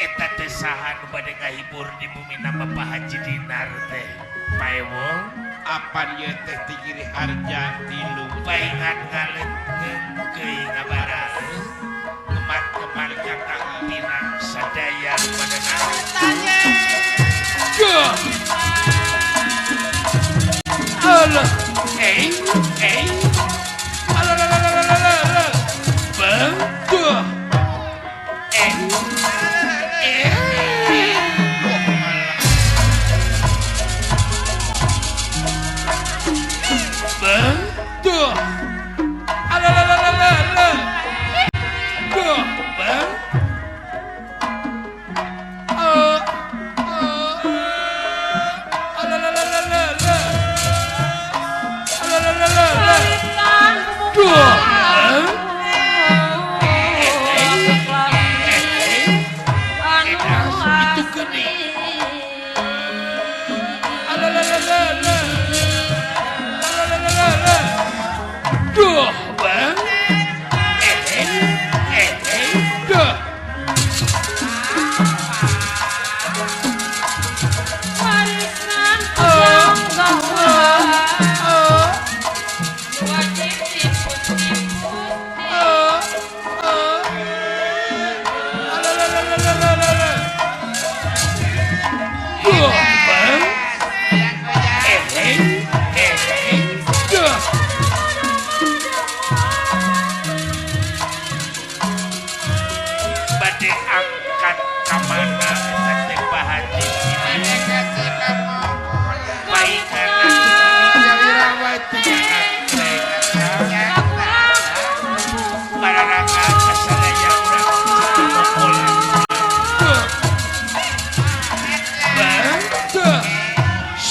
eta teh saha nu bade ngahibur di bumi nama Pak Haji Dinar teh paewol apa dia teh tigiri harja tilu paingan ngaletkeun keuing ngabaraha kemat-kemat kakak pinang sadaya pada tanya Allah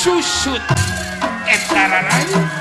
susut etararan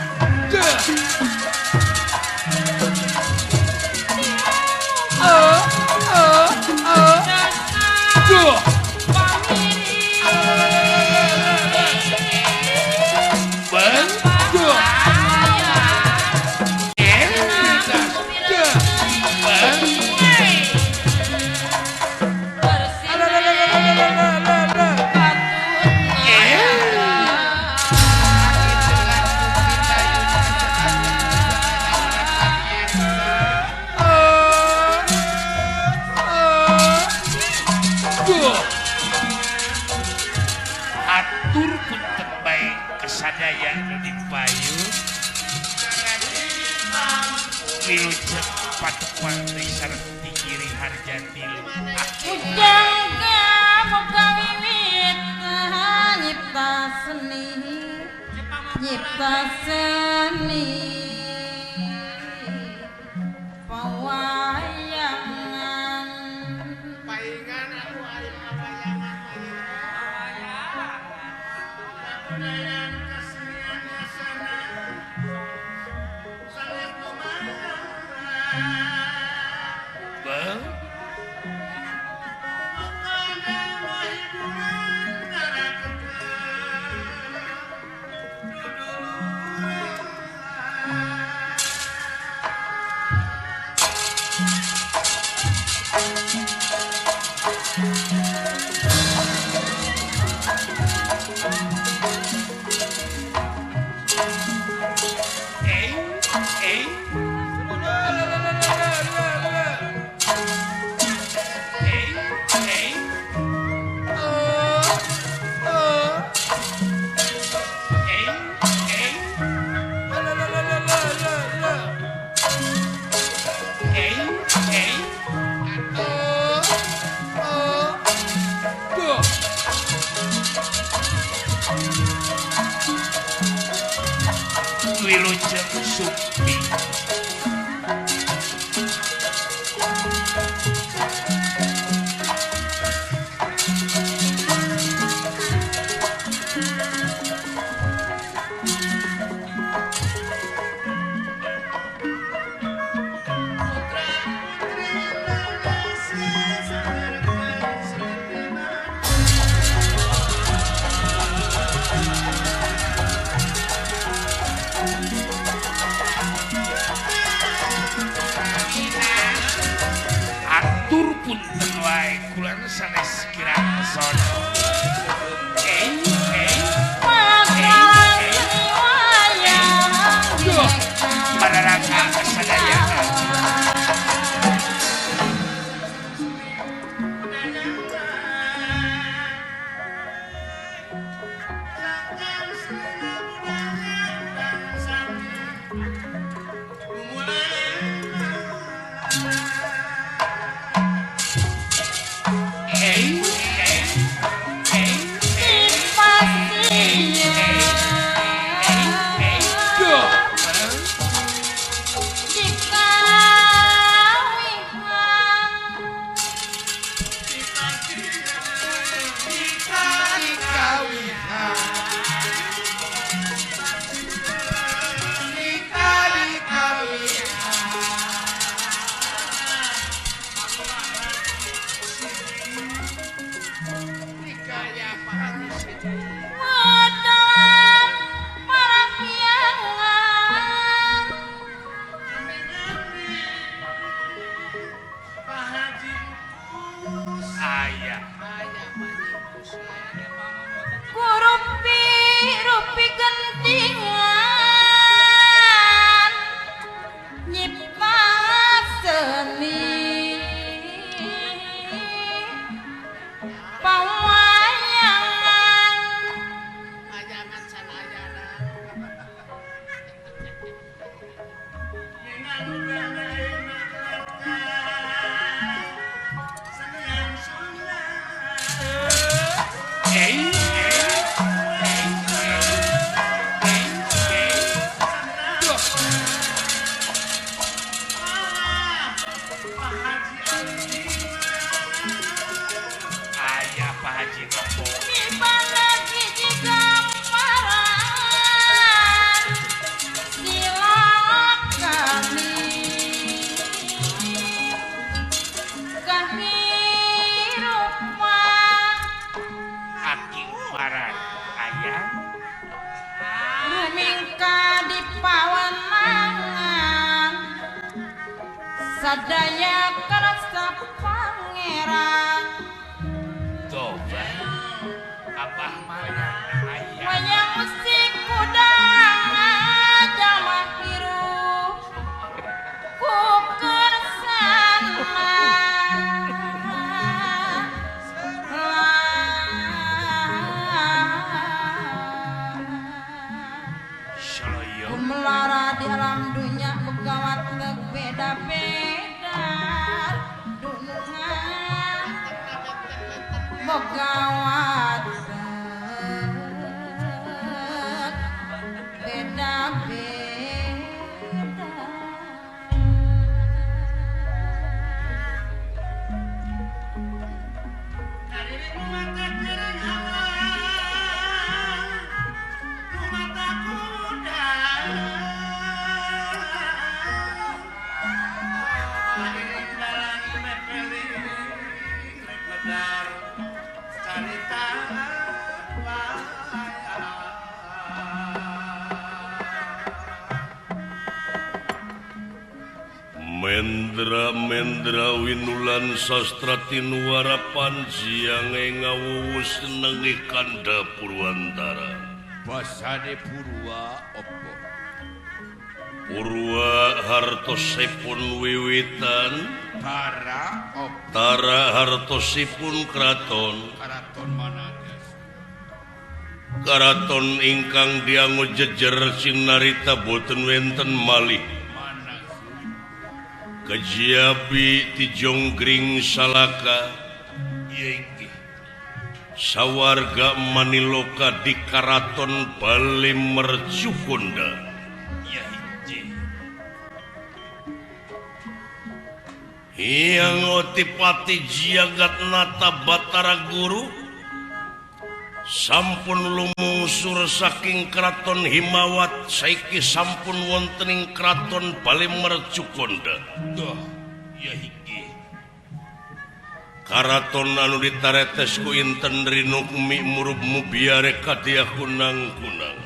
Wilujeng Sukti baik kulan sanes kirang sono. Padaraka sadayana. Rupi gentingan nyipas seni pawayangan ajangan sanayana sadaya kerasa pangeran Coba abah mana ayah wayang musik kudang jamah hirup ku kersana melara di alam dunia begawat beda-beda dunia begawat beda-beda Mendra winulan sastra tinuara panjiange ngawuwus nengi kanda Purwantara. Basane Purwa opo? Purwa hartosipun wiwitan Tara opo? tara hartosipun kraton Karaton Managas. karaton ingkang diango jejer sinarita boten wenten malih Kajiabi ti Jonggring Salaka Yengki sawarga Maniloka di Karaton Bali Mercukonda ya hiji Hyang Otipati Jagatnata Batara Guru sampun lumungsur saking Kraton Himawat saiki sampun wontening Kraton Bali Mercukonda. Duh ya hiji Karaton anu ditaretes ku inten Rinukmi murub mubiare kadia kunang-kunang.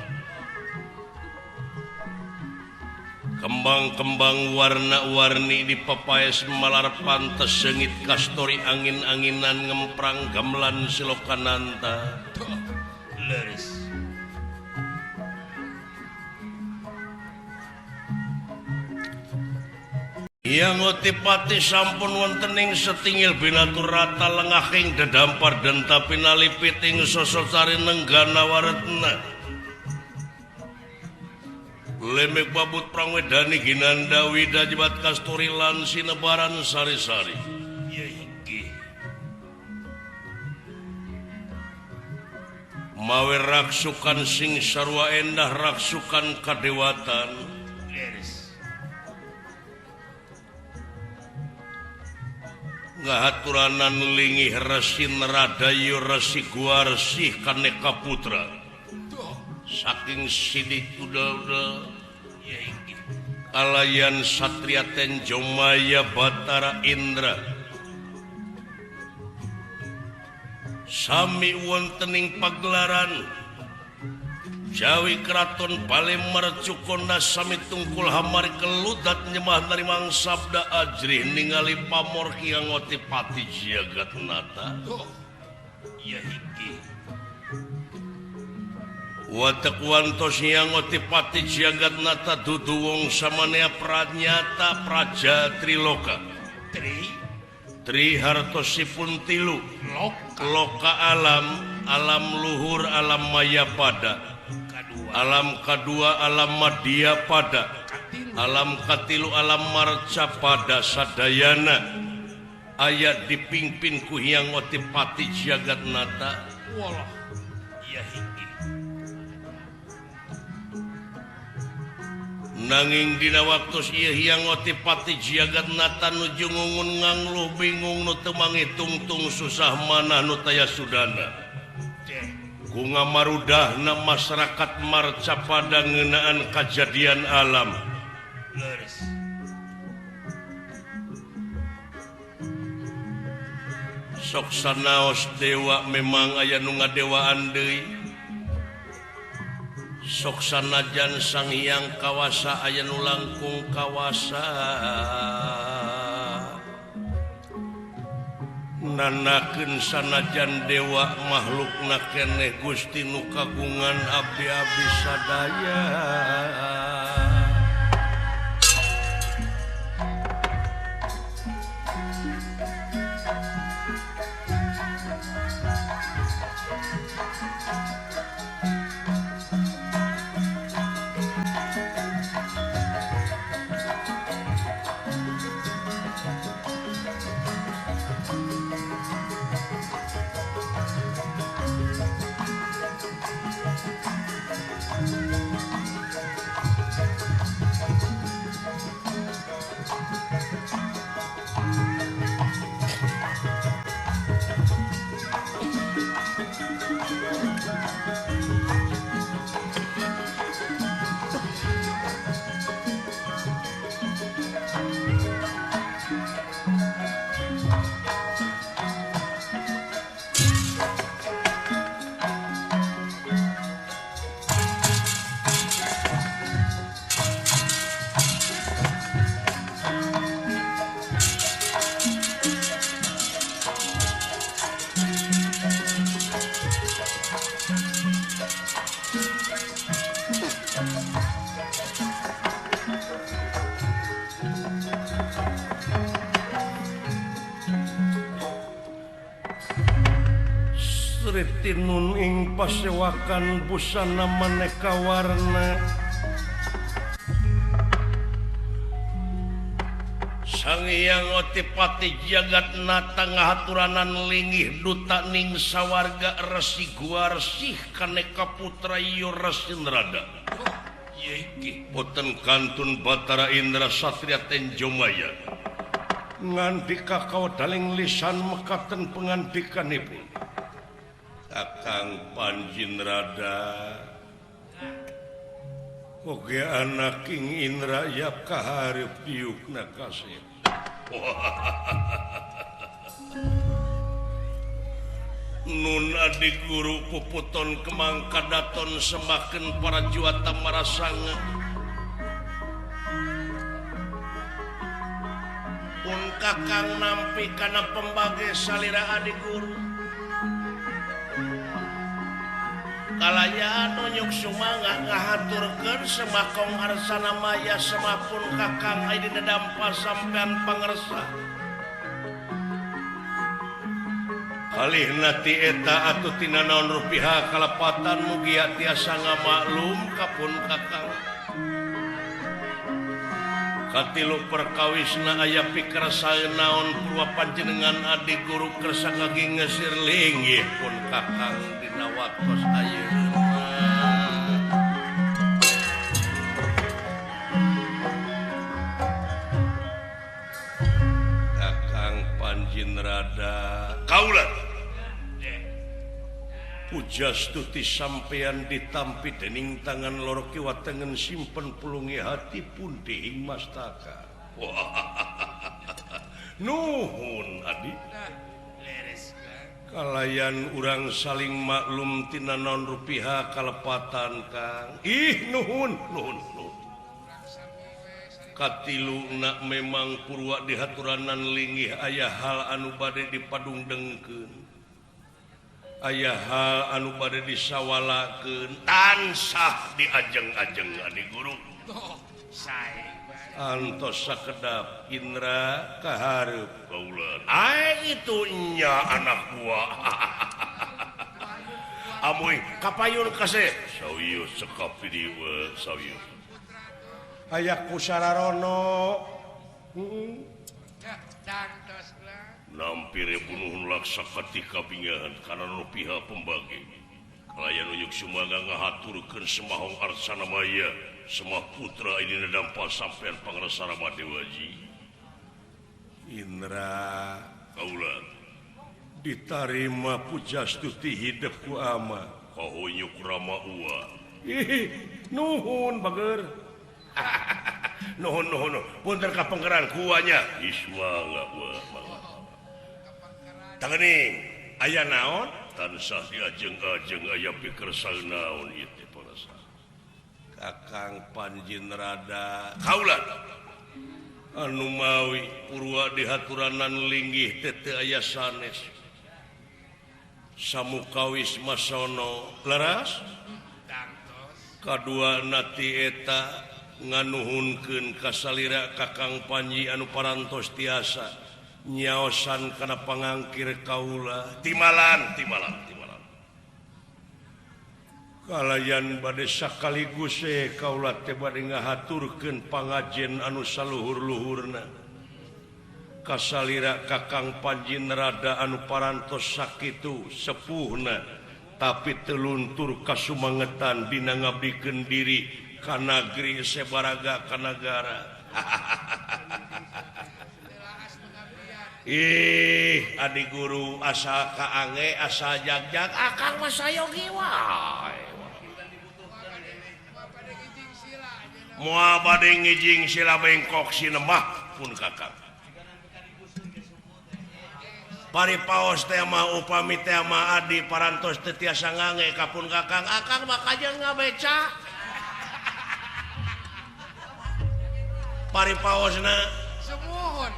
Kembang-kembang warna-warni di papaes malar pantes sengit kastori angin-anginan ngemprang gamelan silokananta. Leres. Yang ngotipati sampun wontening setingil binatur rata lengahing dedampar dan tapi nalipiting sososari nenggana waretna. Lemek babut prangwedani ginanda wida jebat kasturi lan sinebaran sari-sari. Ya iki. Mawe raksukan sing sarwa endah raksukan kadewatan. Leres. Ngahaturanan lingih resi neradayu resi guarsih kaneka putra. Saking sidik udel-udel Ya iki. alayan satria tenjomaya batara indra sami wontening pagelaran Jawi keraton paling mercukona sami tungkul hamari keludat nyemah narimang sabda ajrih ningali pamor kiang ngotipati jagat nata. Ya iki. Watak wantos yang ngotipati jagat nata dudu wong samanea pranyata praja triloka. Tri hartosipun tilu. Loka alam luhur, alam maya pada. Alam kedua alam madya pada. Alam katilu alam marca pada sadayana. Ayat dipimpin ku hyang ngotipati jagat nata. Walah. Ya iki. Nanging dina waktu ieu hyang ngotipati jagat nata nuju ngungun ngangluh bingung nu teu mangitung-tung susah manah nu taya sudana. Ku ngamarudahna masyarakat marca pada ngeunaan kajadian alam. Leres. Sok sanaos dewa memang aya nu ngadewaan deui. Sok sanajan sang hyang kawasa aya nu langkung kawasa. Nanakeun sanajan dewa makhlukna keneh Gusti nu kagungan abdi-abdi sadaya. Tinun ing pasewakan busana maneka warna. Sang Hyang Otipati jagat nata ngahaturanan linggih duta ning sawarga resi guarsih kaneka putra ieu resi nerada. Ya iki. Boten kantun Batara Indra Satria Tenjomaya. Ngandika kawedaling lisan mekaten pengandikanipun. Kakang Panjinrada oge anak King Indra yap kaharep diukna kasih. Nun adik guru puputon kemang kadaton semakin para juata marasanga Kakang nampi kana pembage salira adi guru kalaya nonyuk sumangga ngahaturkeun semakong arsana maya semapun kakang aya di dampa sampean pangersa kalihna ti eta atuh tina naon rupiah kalepatan mugi tiasa ngamaklum kapun kakang katilu perkawisna aya pikersaeun naon purwa panjenengan adi guru kersa ngagi ngeusir linggih pun kakang dina waktos ayeuna Kakang Panjinrada kaula pujastuti sampean ditampi dening tangan loro kiwa tengen simpen pulungi hati pun dihing mastaka. Nuhun adi. Kalayan urang saling maklum tina naon rupiah kalepatan Kang. Nuhun. Katiluna memang purwa dihaturanan linggih aya hal anu bade dipadungdengkeun. Aya hal anu bade disawalakeun tansah diajeng-ajeng adi guru antos sakedap Indra kahareup kaula itu nya anak buah amoy kapayun kasep sawius sekap dieu sawius aya kusararono nampire bunuhun laksa ketika bingahan karena rupiah pembagi kalayan uyuk sumaga ngahaturkeun semahong arsana maya semua putra ini dampa sampean pangrasa Ramadewaji Indra kaula ditarima pujastuti hidup ku ama kahoyuk rama uwa nuhun bager nuhun punten kapengkeran kuanya ismangga wa Tangening aya naon tansah diajeng-ajeng aya pikersaeun naon ieu teh parasa Kakang Panjinrada kaula anu mawi purwa dihaturanan linggih teh teu aya sanes samukawis masono leras kadua nati eta nganuhunkeun kasalira Kakang Panji anu parantos tiasa nyaosan kana pangangkir kaula timalan kalayan bade sakaligus kaula teh bade ngahaturkeun pangajen anu saluhur-luhurna kasalira Kakang Panjinrada anu parantos sakitu sepuhna tapi teluntur kasumangetan dina ngabdikeun diri ka nagri sebaraga ka nagara adi guru asa kaange asa jag-jag akang mah sayogi wae moal bade ngijing sila bengkok sinemah pun kakang paripaos teh mah upami teh mah adi parantos teu tiasa ngange kapun kakang akang mah kajen ngabeca paripaosna semuhun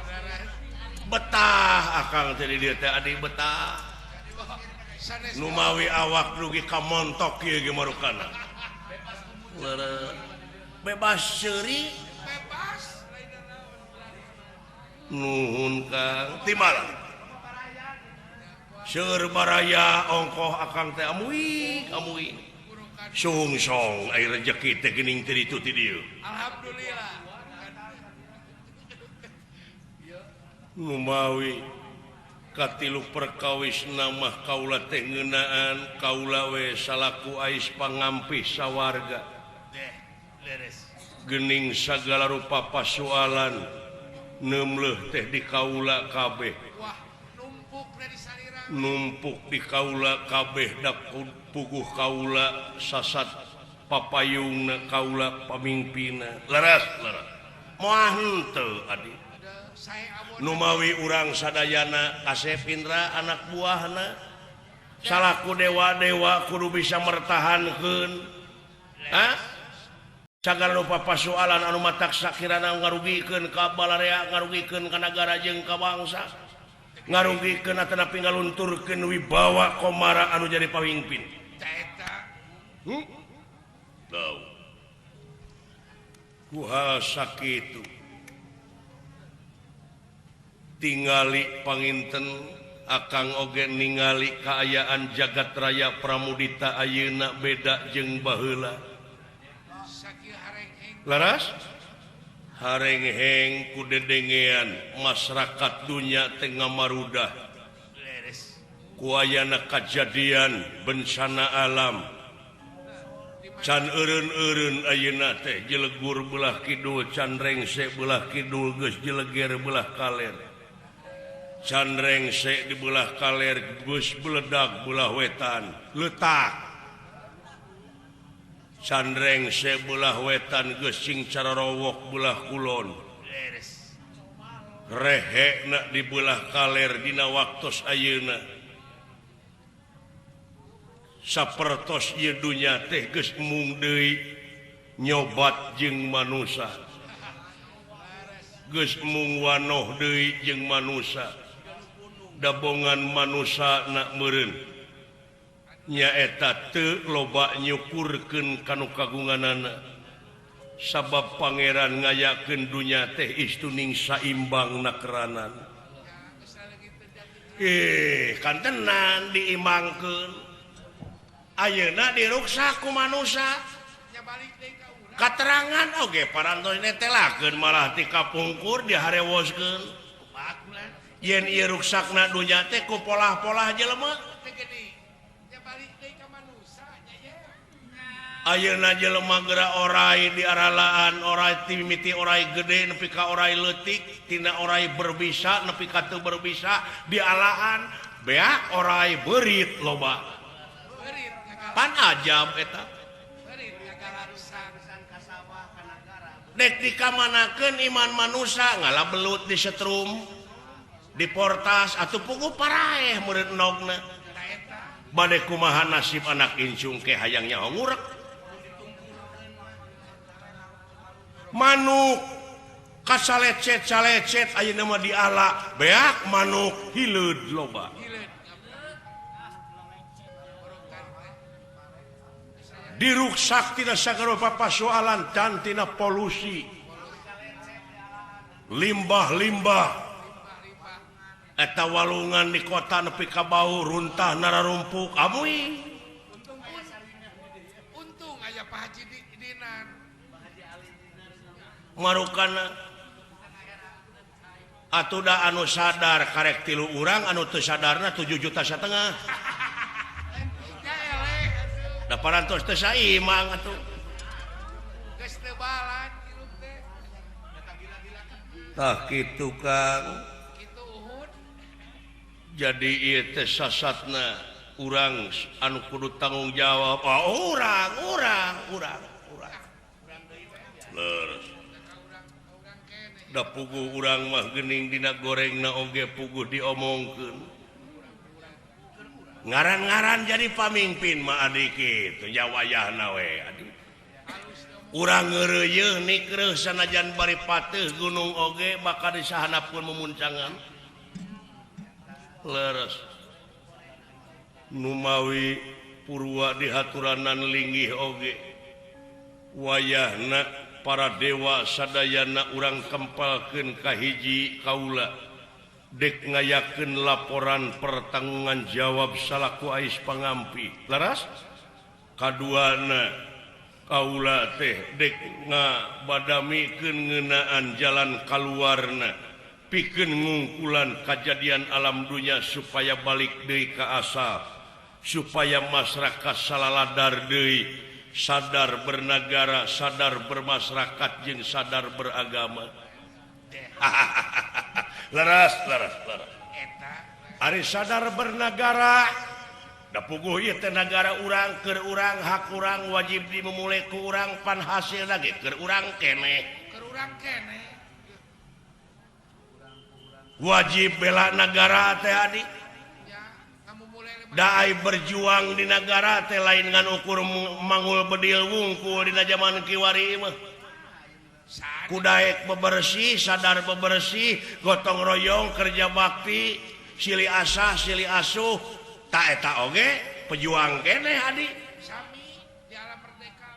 betah akang tadi dia teh adi betah numawi awak dugi ka montok kieu ge marukana bebas seuri bebas nuhun Kang timalan seur baraya ongkoh akang teh amuing sungsong aya rezeki teh geuning teh ditu ti dieu alhamdulillah numawi katilu perkawisna mah kaula teh ngeunaan kaula we salaku ais pangampi sawarga geuning sagala rupa pasualan neumleuh teh di kaula kabeh numpuk di kaula kabeh da puguh kaula sasat papayungna kaula pamimpina leres moal henteu adi numawi urang sadayana Kasep Indra anak buahna salaku dewa-dewa kudu bisa mertahankeun Cagar lupa pasoalan anu matak sakirana ngarugikeun ka balarea, ngarugikeun ka nagara jeung ka bangsa, ngarugikeun atanapi ngalunturkeun wibawa komara anu jadi pamimpin. Tahu. Kuhal sakitu. Tingali panginten akang oge ningali kaayaan jagat raya Pramudita ayeuna beda jeung baheula. Laras harengheng ku dedengean masyarakat dunya teh ngamarudah ku ayana kajadian bencana alam can eureun-eureun ayeuna teh jelegur belah kidul can rengse belah kidul geus jeleger belah kaler can rengse di belah kaler geus beledag belah wetan letak Candreng sebelah wetan gesing cara rowok belah kulon rehe nak di belah kaler dina waktos ayeuna sapertos ieu dunya teh geus mung deui nyobat jeung manusa geus mung wanoh deui jeung manusa dabongan manusa nak meureun nyaeta teu loba nyukurkeun kanu kagunganana sabab pangeran ngayakeun dunya teh istuning saimbang nakeranan kan tenan diimangkeun ayeuna diruksak ku manusia katerangan oge parantos netelakeun malah ti kapungkur diharewoskeun yen ieu ruksakna dunya teh ku polah-polah jelema ayeuna jelema geura orai di aralaan orai ti mimiti orai gede nepi ka orai leutik tina orai berbisa nepi ka teu berbisa di alaan beak orai beurit loba pan ajab eta dek dikamanakeun iman manusia ngalah belut di setrum di portas atuh puguh paraeh meureun endogna bade kumaha nasib anak incung ke hayang nyaho ngurek manuk kasalecet-salecet ayeuna mah diala beak manuk hileud loba diruksak tina sagarupa pasoalan dan tina polusi limbah-limbah eta walungan di kota nepi ka bau runtah nararumpuk amuy untung aya Pak Haji Dinan marukana atuh da anu sadar karek 3 urang anu teu sadarna 7,5 juta da parantos teu saimang atuh geus teu balan hirup teh tah kitu Kang jadi ieu teh sasatna urang anu kudu tanggung jawab urang leres da puguh urang mah geuning dina gorengna oge puguh diomongkeun ngaran-ngaran jadi pamimpin mah adi kitu nya wayahna we adi urang ngeureuyeuh nikreuh sanajan bari pateuh gunung oge bakal disahanapkeun memuncangan leres numawi purwa dihaturanan linggih oge wayahna para dewa sadayana urang kempalkeun ka hiji kaula dek ngayakeun laporan pertangungan jawab salaku ais pangampi laras kaduana kaula teh dek ngabadamikeun ngeunaan jalan kaluarna pikeun ngungkulan kajadian alam dunya supaya balik deui ka asal supaya masyarakat salaladar deui sadar bernegara sadar bermasyarakat jeung sadar beragama leres eta ari sadar bernegara da puguh ieu teh nagara urang keur urang hak urang wajib dimulai ku urang pan hasilna ge keur urang keneh wajib bela negara teh adi ya kamu mulai Daai berjuang di negara teh lain ngan ukur mangul bedil wungkul dina zaman kiwari mah. Kudaek bebersih, sadar bebersih, gotong royong, kerja bakti, silih asah, silih asuh, tak eta oge pejuang keneh adi. Sami di alam merdeka.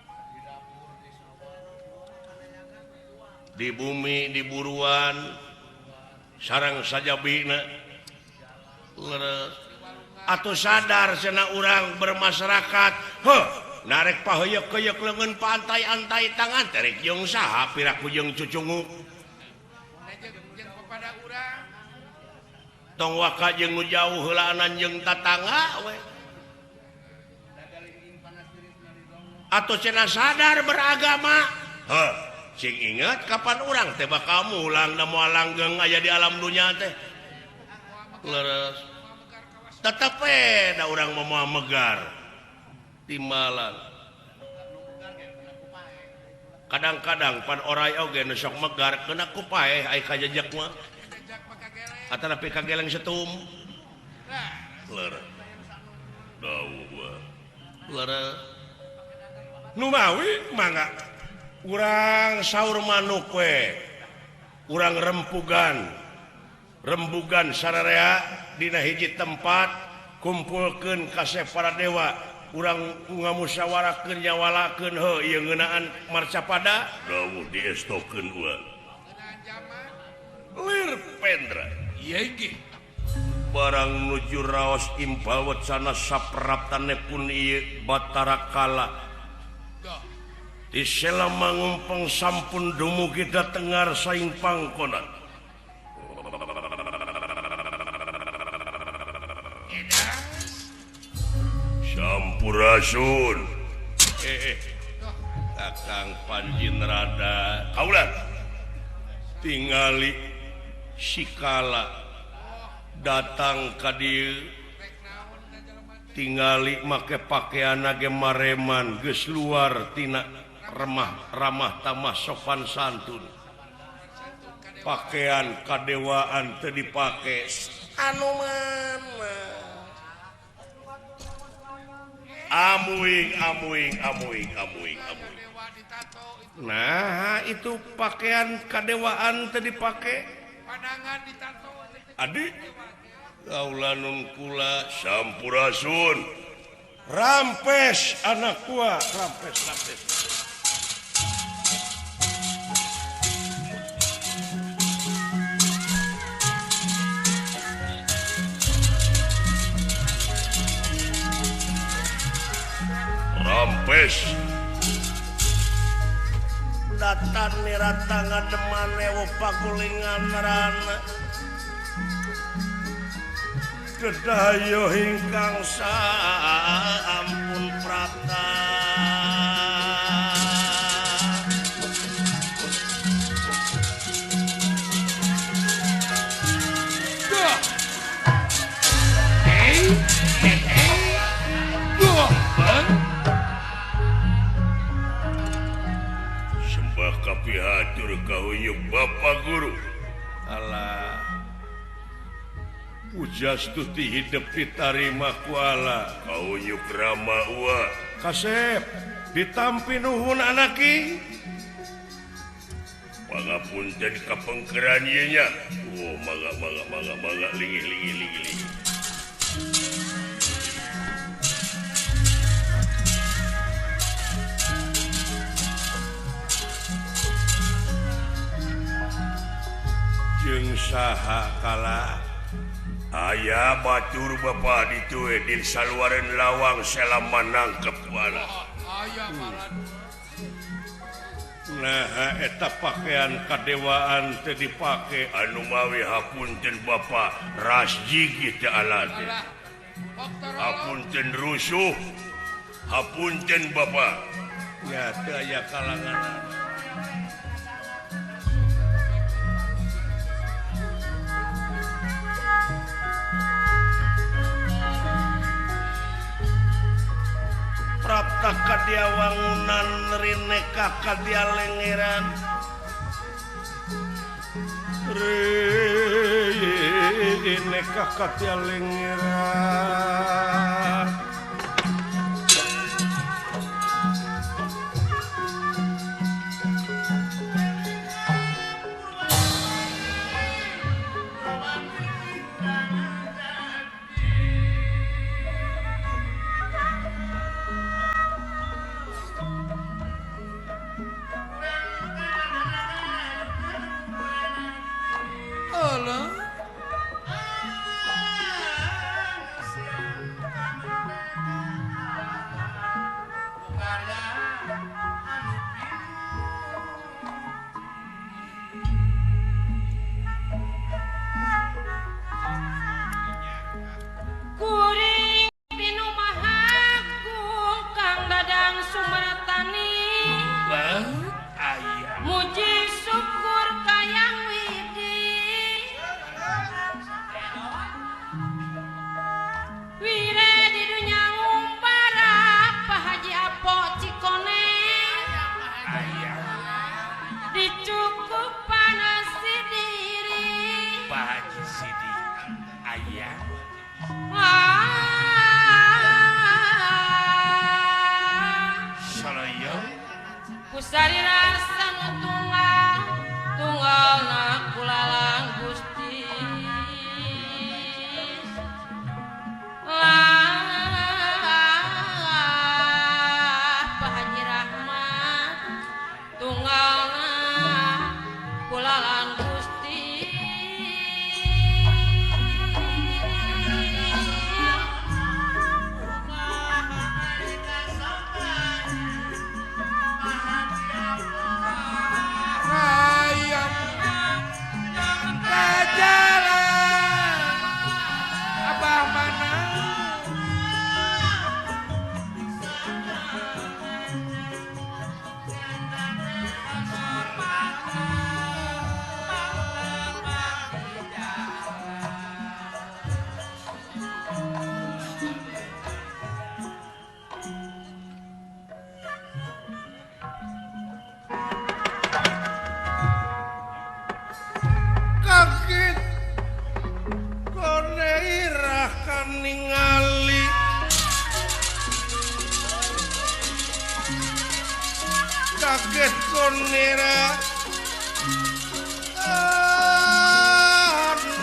Di bumi, di buruan, sarang sajabina, leres. Atau sadar sena urang bermasyarakat, narek pahoyok-koyok lengan pantai-antai tangan, terik yung saha, piraku yung cucungu. Jeung kepada urang. Tong waka jeung nu jauh heulaanan jeung tatangga we. Atau cenah sadar beragama, sing ingat kapan urang teh bakal mulang da moal langgeng aya di alam dunya teh. Leres. Tetep da urang moal megar timbalan. Kadang-kadang pan oray oge nu sok megar kena kupae ai kajejek mah. Atana pi kageleng setum. Leres. Dawa. Leres. Nu mawi mangga urang saur manuk we. Urang rembugan sararea dina hiji tempat kumpulkeun kasih para dewa urang ngamusyawarakeun nyawalakeun ieu ngeunaan marcapada dawuh diestokeun uang lir pendra Iya ge. barang nuju raos impal wacana sapraptane pun ieu batara kala di Selamangumpeng sampun dumugi datengar saing pangkonan Sampurasun. Kakang Panjin rada. Kaulan. Tingali sikala datang ka dieu. Tingali make pakaianna ge mareman geus luar tina ramah tamah sopan santun. Pakaian kadewaan teu dipake anu mana. Amuing. Nah, itu pakaian kadewaan tadi pakai. Padangan ditato. Adi, kaulanun kula sampurasun. Rampes anak gua, rampes. Rampes datan nirata ngademane wo pagulingan rana kedayo hingkang sampun prata kapihatur kahuyuk Bapak Guru alah pujastuti hidup ditarima kuala kahuyuk Rama Uwa kasep ditampi nuhun anaki pangapunten kapengkeran ieu nya mangga lingi jeung saha kala aya batur Bapak ditu di saluareun lawang selama nangkep bala Aya malan. nah eta pakaian kadewaan teu dipake anu mawi hapunten Bapak ras jigi teu alade hapunten rusuh hapunten Bapak ya teu aya kalangan prapta kadia wangunan rineka kadia lengeran nekah katya lengira kuring pinu mahagung Kang Dadang Sumatani ayah muji syukur kayang widi wire di dunia ngumpara Pak Haji Apo Cikone ayah dicukupan si diri Pak Haji Sidi ayah Salaya kusari rasa nu tunggal tunggal na kulalang Gusti Pak Haji Rahmat tunggal na kulalang Gusti Hayam kajalan Abah mana kaget kone irah kan ningali kaget kone irah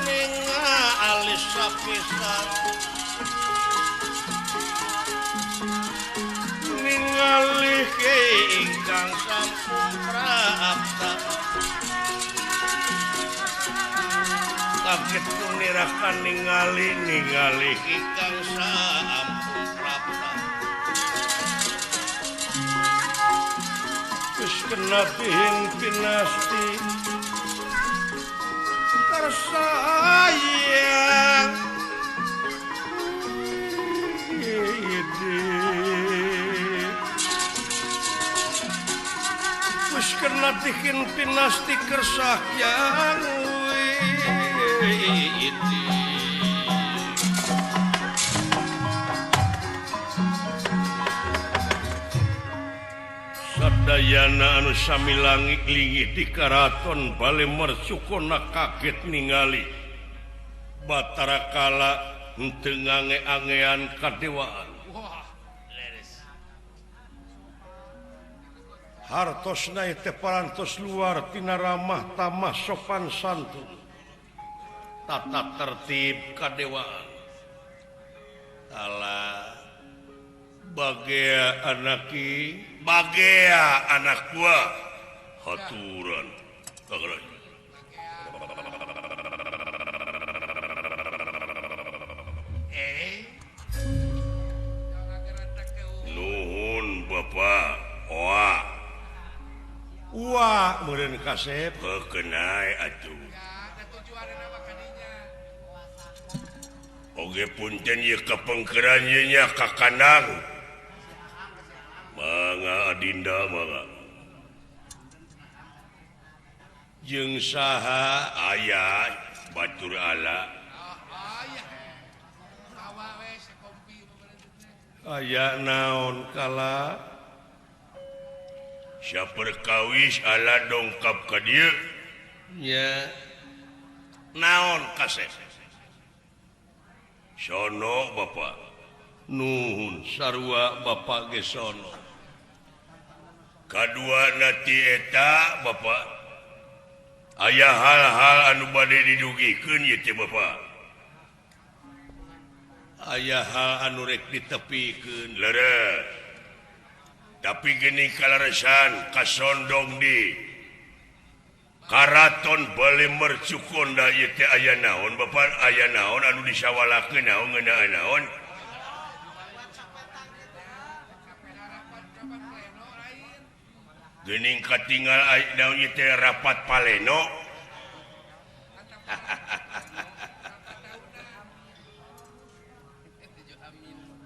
ningali sapisan ningali ke ingkang sampun prapta kaget kunirakan ningali ikang sampun prapta geus kena ping pinasti karsayang geus kena bikin pinasti kersayang sadayana anu sami langit linggih di karaton bale mercukona kaget ningali Batara Kala henteu ngange-angean kadewaan wah hartosna teh parantos luar tina ramah tamah sopan santun tata tertib kadewaan tala bagea anak gua haturan kagak nuhun bapak wah meureun kasep heukeunai atuh oge punten ieu kapengkeran ieu nya ka kandang mangga adinda mangga jeung saha aya batur ala aya naon kala saperkawis ala dongkap ka dieu nya naon kasep sono Bapak Nuhun sarua Bapak gesono kedua natieta Bapak aya hal-hal anu bade didugikeun ieu teh Bapak aya hal anu rek ditepikeun leres tapi geuning kalaresan kasondong di Karaton bale mercukonda ieu teh aya naon Bapak aya naon anu disawalakeun naon ngeunaan naon geuning katinggal naon ieu teh rapat paleno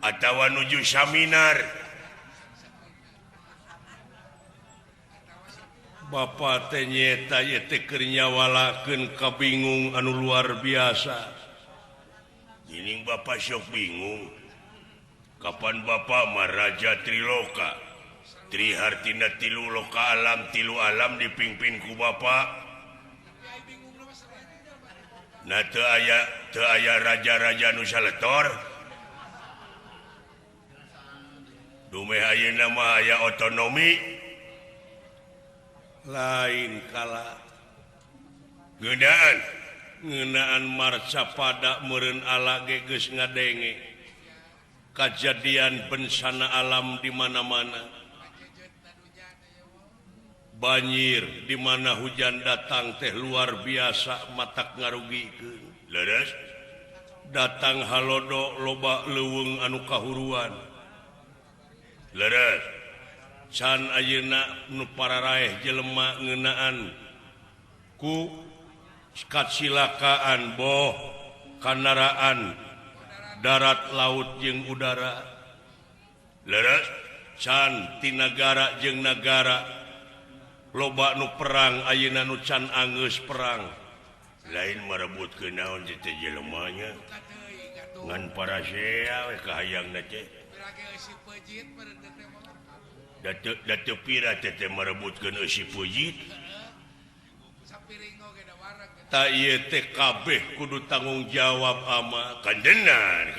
atawa nuju seminar Bapak teh nyeta ieu teh keur nyawalakeun kabingung anu luar biasa geuning Bapak sok bingung kapan Bapak mah Raja Triloka Trihartina tilu loka alam tilu alam dipimpin ku Bapak nah teu aya raja-raja nu saletor dumeh ayeuna mah aya otonomi lain kala ngeunaan marca pada meureun ala ge geus ngadenge kajadian bencana alam di mana-mana banjir di mana hujan datang teh luar biasa matak ngarugikeun leres datang halodo loba leuweung anu kahuruan leres can ayeuna nu pararaeh jelema ngeunaan ku kacilakaan boh kandaraan darat laut jeung udara leres can ti nagara jeung nagara loba nu perang ayeuna nu can anggeus perang lain marebutkeun naon teh jelema nya ngan parasea we kahayangna teh Datu pira teh merebutkeun eusi pujit. Ta ieu teh kabeh kudu tanggung jawab ama kandenan.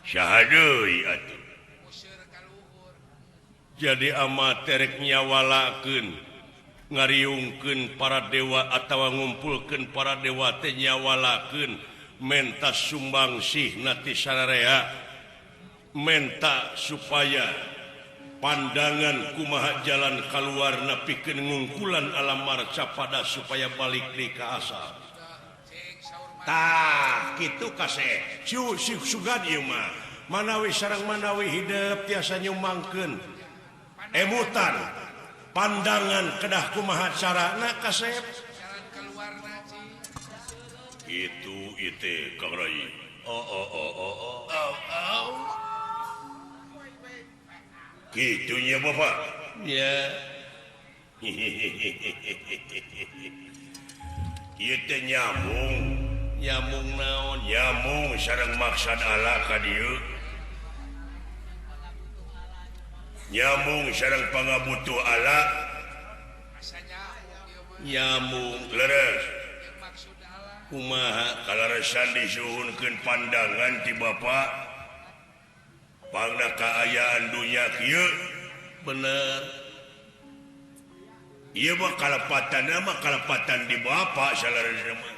Saha deui atuh. Jadi ama terek nyawalakeun ngariungkeun para dewa atawa ngumpulkeun para dewa teh nyawalakeun menta sumbangsih nati sararea menta supaya pandangan kumaha jalan keluar napikeun ngungkulan alam marca pada supaya balik deui ka asal. Tah kitu kase sugad ieu mah manawi sareng manawi hidup tiasa nyumbangkeun emutan pandangan kedah kumaha carana kasep jalan keluarna itu Kang Rai. Oh. Gitunya Bapak. Ya. Ieu teh nyamung naon? Nyamung sareng maksud Allah ka dieu. Nyamung sareng pangabutuh Allah. Nyamung leres. Kumaha kalaresan disuhunkeun pandangan ti Bapak? Pangna kaayaan dunia kieu bener ieu mah kalepatan di Bapak salaresna mah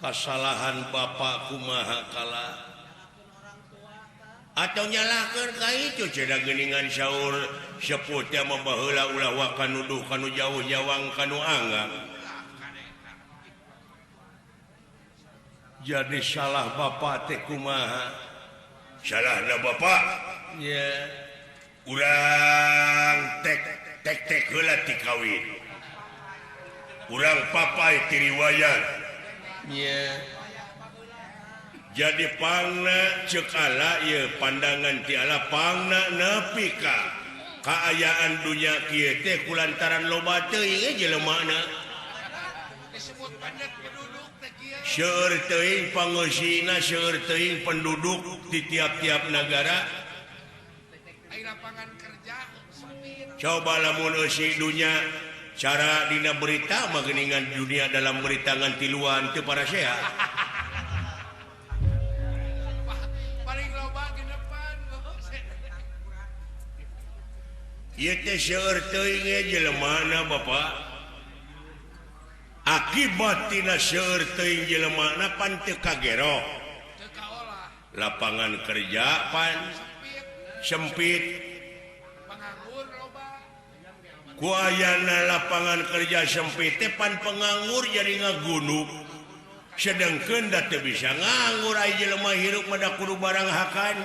kasalahan Bapak kumaha kala atau nyalahkeun ka itu cenah geuningan saur sepuh teh mah baheula ulah wa kanu duh kanu jauh nyawang kanu angga jadi salah Bapak teh kumaha salahna Bapak ya urang tek heula ti kawin urang papai ti riwayat ya jadi pangna ceuk Allah ieu pandangan ti Allah pangna nepi ka kaayaan dunya kieu teh kulantaran loba teuing jelemana disebut padat penduduk teh kieu seueur teuing pangeusina seueur teuing penduduk di tiap-tiap negara aya lapangan kerja coba lamun eusi dunya cara dina berita mageningan dunia dalam berita ngantiluan teu para sehat. Paling loba ke depan. Ieu teh seueur teuing ge jelemana Bapak. Akibat tina seueur teuing jelemana pan teu kagero. Teu kaolah. Lapangan kerja pan sempit. Penganggur loba. Ku ayana lapangan kerja sempit teh pan penganggur jadi ngagunuk. Sedengkeun da teu bisa nganggur aya jelema hirup mah kudu barang hakan.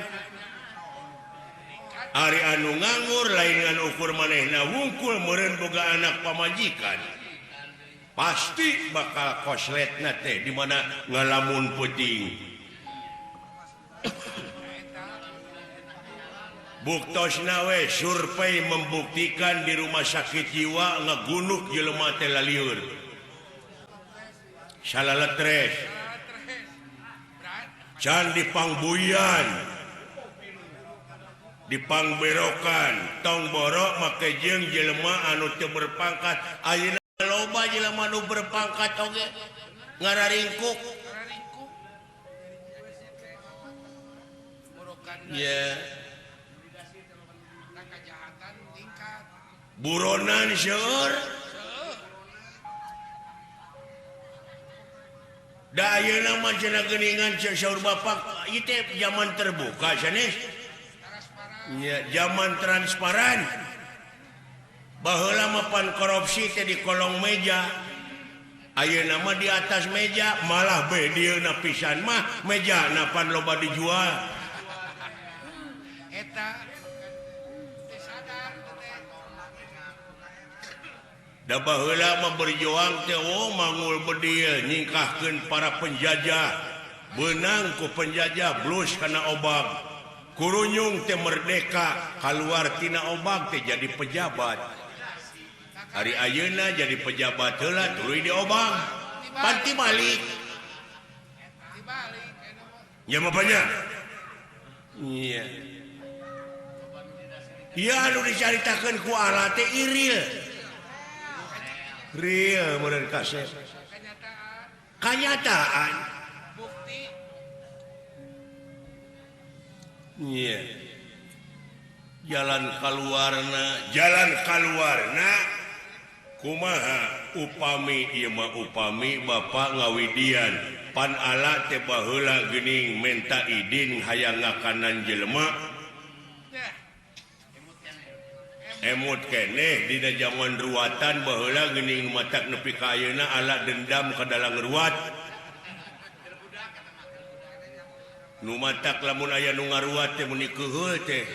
Ari anu nganggur lain ngan ukur manehna wungkul meureun boga anak pamajikan. Pasti bakal kosletna teh di mana ngalamun peuting. Buktosna we survei membuktikan di rumah sakit jiwa ngagunuk jelema teh lalieur. Salaletres. Can dipangbuyan. Dipangberokan, tong borok make jeung jelema anu teu berpangkat. Ayeuna loba jelema anu berpangkat oge ngararingkuk. Ya. Buronan seueur. Da ayeuna mah cenah geuningan saur bapak ieu teh zaman terbuka sanes. Ya, zaman transparan. Baheula mah pan korupsi teh di kolong meja. Ayeuna mah di atas meja, malah bedieuna pisan mah mejana pan loba dijual. Eta Da baheula mah berjuang teh mangul bedieu nyingkahkeun para penjajah. Beunang ku penjajah blus kana obag. Kurunyung teh merdeka kaluar tina obag teh jadi pejabat. Hari ayeuna jadi pejabat heula tuluy di obag. Panti balik. Ya mapanya? Iya. Iya anu dicaritakeun ku Allah teh iril. Real meureun kasep. Kenyataan. bukti. Iya. Jalan kaluarna kumaha upami ieu mah upami Bapak ngawidian pan ala teh baheula geuning menta idin hayang ngakanan jelema. Emut keneh dina zaman ruatan baheula geuning matak nepi ka ayeuna ala dendam ka dalang ruat. Nu matak lamun aya nu ngaruat teh muni keuheul teh.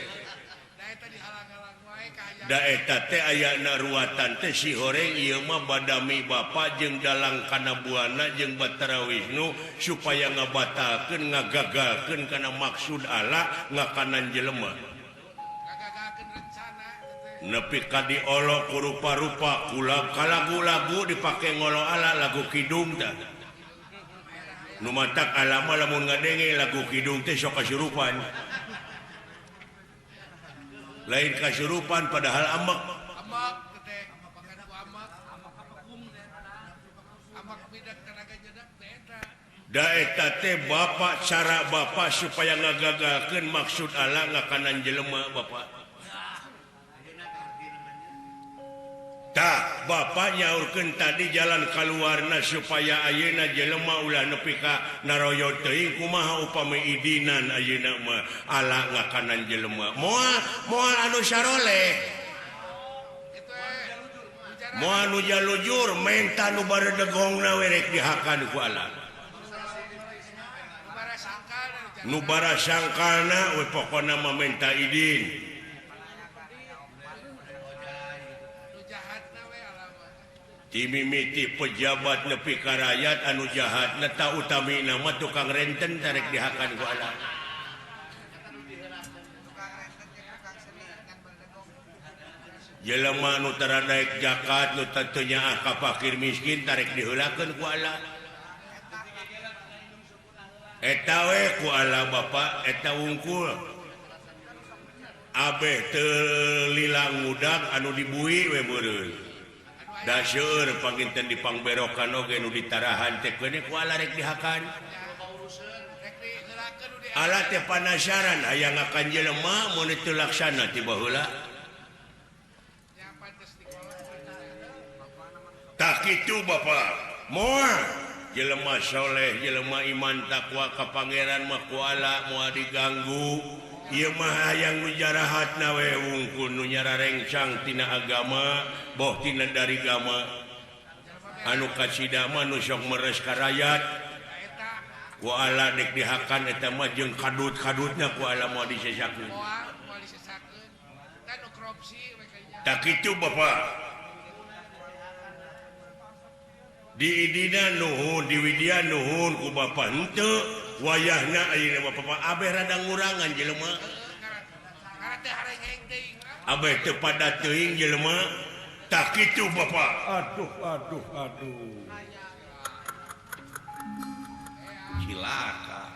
Da eta teh ayana ruatan teh si horeng ieu mah badami bapa jeung dalang kana buana jeung Batara Wisnu supaya ngabatalkeun ngagagalkeun kana maksud Allah ngakanan jelema. Nepi ka diolo ku rupa-rupa kula kalagu-lagu dipake ngolo ala lagu kidung tah. Nu matak alama lamun ngadenge lagu kidung teh sok kasurupan. Lain kasurupan padahal amek. Amak teh, pakan ku amak. Amak bidak tenaga jedak beda. Da eta teh bapak cara bapak supaya ngagagalkeun maksud Allah ngakanan jelema bapak. Tah bapak nyaurkeun tadi jalan kaluarna supaya ayeuna jelema ulah nepi ka naroyo teuing kumaha upami idinan ayeuna mah ala ngakanan jelema moal anu saroleh moal anu jalujur menta nu baredegongna we rek dihakan ku Allah nu bara sangkalna we pokona mah menta idin. Timimiti pejabat nepi ka rakyat anu jahat neta utami nama tukang renten tarek dihakan ku Allah. Jelema nu tara daek zakat nu tentunya ka fakir miskin tarek diheulakeun ku Allah. Eta we ku Allah Bapak eta wungkul. Abeh teu lilang mudag anu dibui we meureun. dasyeur panginten dipangberokan oge nu ditarahan teh kene kuala rek dihakan alat teh panasaran hayang akan jelema mun teu laksana ti baheula tak kitu Bapak moal jelema soleh jelema iman takwa ka pangeran mah kuala moal diganggu ieu mah hayang nu jarahatna we wungkul nu nyararengsang tina agama boh tina dari agama anu kasida mah nu sok meres ka rakyat kuala dek dihakan eta mah jeung kadut-kadutna kuala moal disesakeun tak kitu Bapak di idina nuhun di widya nuhun ku Bapak henteu wayahna ayeuna Bapak abeh rada ngurangan jelema abeh teu pada teuing jelema tak kitu Bapak aduh cilaka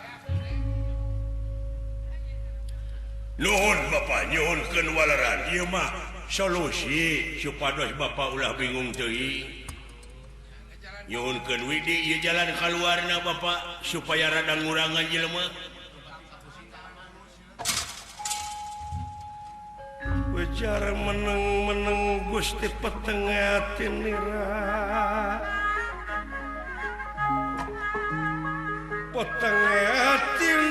nuhun Bapak nyuhunkeun walaran ieu mah solusi supados Bapak ulah bingung teuing nyuhunkeun widi ieu jalan kaluarna Bapak supaya rada ngurangan jelema Wejar meneng Gusti petengatin nira petengatin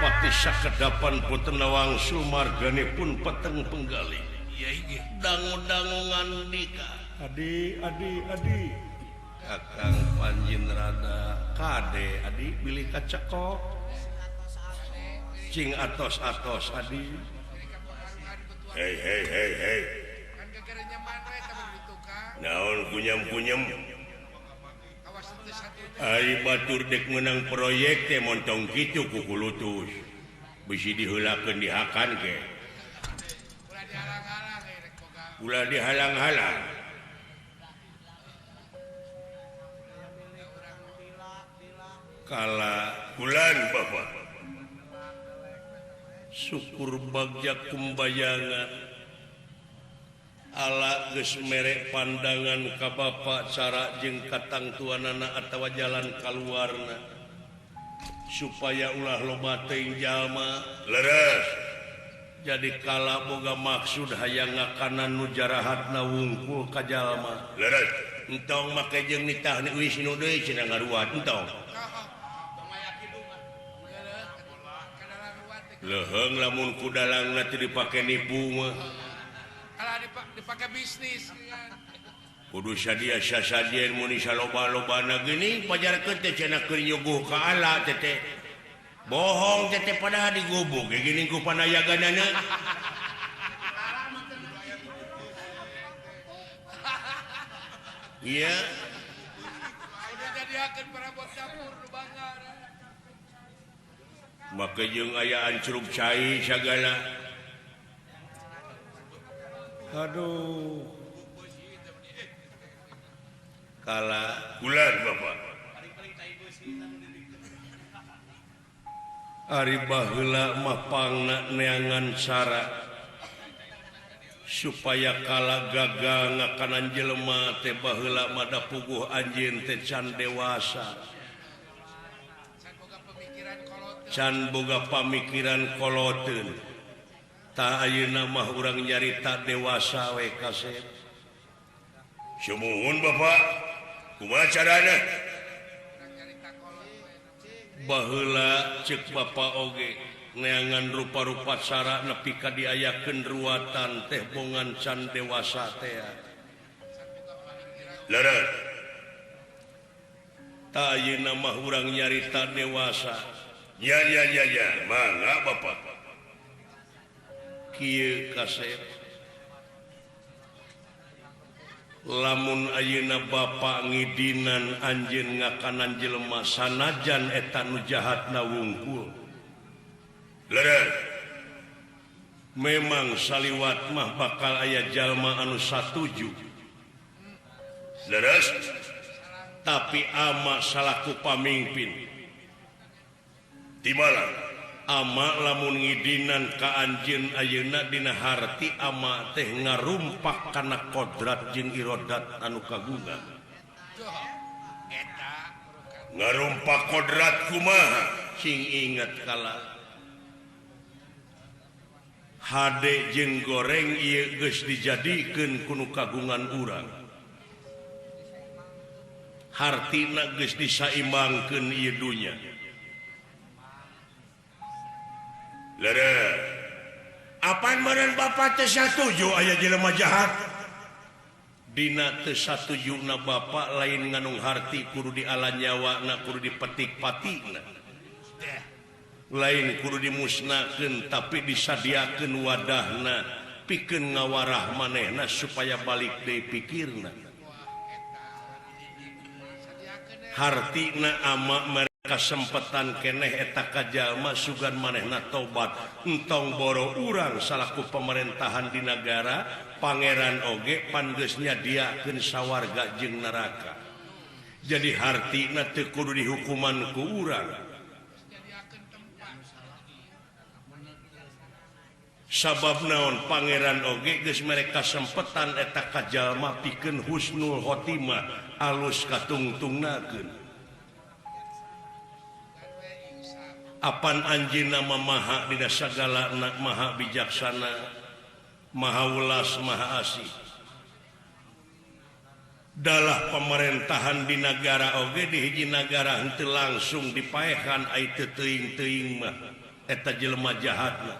pati sakedapan putena wangsul margane pun peteng penggali dangu-dangu ngandika adi kakang panjin rada kade adi bilih kacekok cing atos adi hei naon kunyam Ari batur dek menang proyek teh montong kitu ku kulutus. Bisi diheulakeun dihakan ke. Ulah dihalang-halang. Kala bulan Bapak. Syukur bagja kumbayangan. Ala geus merek pandangan ka Bapak cara jeung katang tuanana atawa jalan kaluarna supaya ulah loba teuing jalma leres jadi kala boga maksud hayang ngakanan nu jarahatna wungkul ka jalma leres entong make jeung nitah ni Wisnu deui cenah ngaruat entong leuheung lamun ku dalangna teu dipake nipu mah dipakai bisnis kudu sadia mun saloba-lobana geuning pajarkeun teh cenah keur nyuguh ka Allah teh bohong teh padahal digubuk geuning ku panayaganana iya udah jadiakeun perabot dapur nu banggar maka jeung aya ancruk cai sagala aduh kala bulan Bapak ari baheula mah pangna neangan sara supaya kala gagal ngakanan jelema teh baheula mah da puguh anjeun teh can dewasa can boga pamikiran koloteun ta ayeuna mah urang nyarita dewasa we kasep sumuhun Bapak kumaha carana baheula ceuk Bapak oge neangan rupa-rupa sara nepi ka diayakeun ruatan teh bongan can dewasa teh leres ta ayeuna mah urang nyarita dewasa ya mangga Bapak kieu kasep lamun ayeuna bapa ngidinan anjeun ngakanan jelema sanajan eta nu jahatna wungkul leres memang saliwat mah bakal aya jalma anu satuju leres tapi ama salaku pamimpin di mana ama lamun ngidinan ka anjeun ayeuna dina harti ama teh ngarumpak kana kodrat jeung irodat anu kagungan ngarumpak kodrat kumaha sing inget kala hade jeung goreng ieu geus dijadikeun kuno kagungan urang hartina geus disaimbangkeun ieu dunya leres apaan meureun bapa teu satuju aya jelema jahat dina teu satujuna bapa lain nganung harti kudu dialan nyawana kudu dipetik patina lain kudu dimusnahkeun tapi disadiakeun wadahna pikeun ngawarah manehna supaya balik deui pikirna hartina ama kasempetan keneh eta ka jalma sugan manehna tobat entong boro urang salaku pemerintahan di negara pangeran oge pan geus nyadiakeun sawarga jeung neraka jadi hartina teu kudu dihukuman ku urang sabab naon pangeran oge geus mere kasempetan eta ka jalma pikeun husnul khotimah alus katungtungnakeun apan anjeunna mamaha dina sagalana maha bijaksana maha welas maha asih dalah pemerintahan di negara oge di hiji negara henteu langsung dipaehan ai teu teuing-teuing mah eta jelema jahatna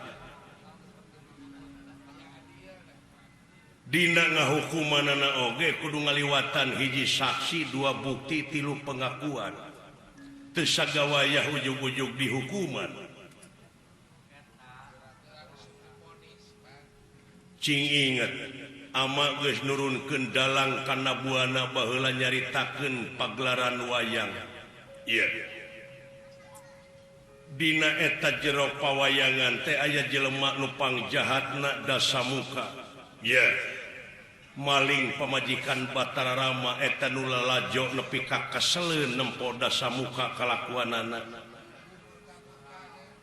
dina ngahukumanana oge kudu ngaliwatan hiji saksi dua bukti tilu pengakuan teu sagawayah ujug-ujug dihukuman cing inget ama geus nurunkeun dalang kana buana baheula nyaritakeun pagelaran wayang ieu dina eta jero pawayangan teh aya jelema nu pangjahatna dasamuka maling pamajikan Batara Rama eta nu lalajo nepi ka kaseleun nempo dasamuka kalakuanana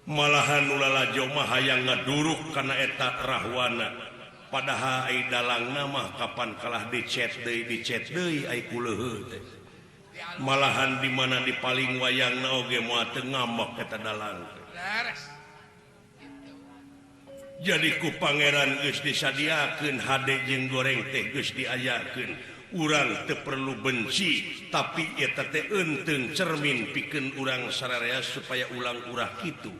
malahan nu lalajo mah hayang ngaduruk kana eta rahwana padahal ai dalangna mah kapan kalah dicet deui ai kuleuheut teh malahan di mana di paling wayangna oge moal teu ngambek eta dalang jadi ku pangeran geus disadiakeun hade jeung goreng teh geus diayakeun urang teu perlu benci tapi eta teh eunteung cermin pikeun urang sararea supaya ulang urah kitu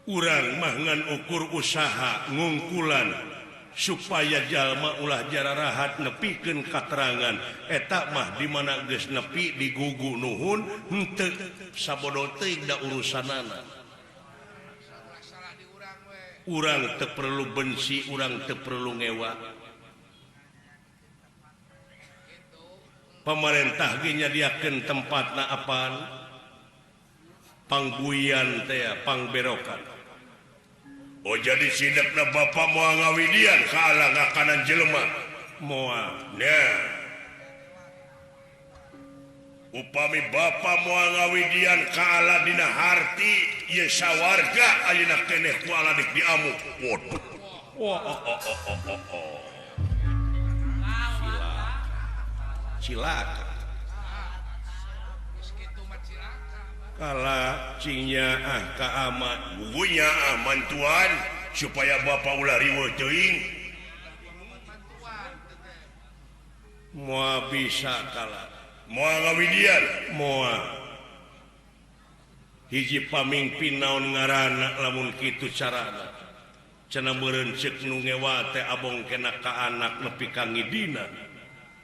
urang mah ngan ukur usaha ngungkulan supaya jalma ulah jararahat nepikeun katerangan eta mah di mana geus nepi di gugu nuhun henteu sabodo teuing da urusanana urang teu perlu benci urang teu perlu ngewa pamarentah ge nyadiakeun tempatna apaan pangbuian teh pangberokan oh jadi sidakna bapa moal ngawidian kaala ngakanan jelema moal nah upami bapa moal ngawidian kaala dina harti ieu sawarga ayeuna keneh ku aladik diamuk waduh cilaka kala cingnya ka amat bugunya aman tuan supaya bapak ulah riweuh teuing moal bisa kala moal ngawidian moal hiji pamimpin naon ngaranna lamun kitu carana cenah meureun ceuk nu ngewa teh abong kena ka anak nepi ka ngidina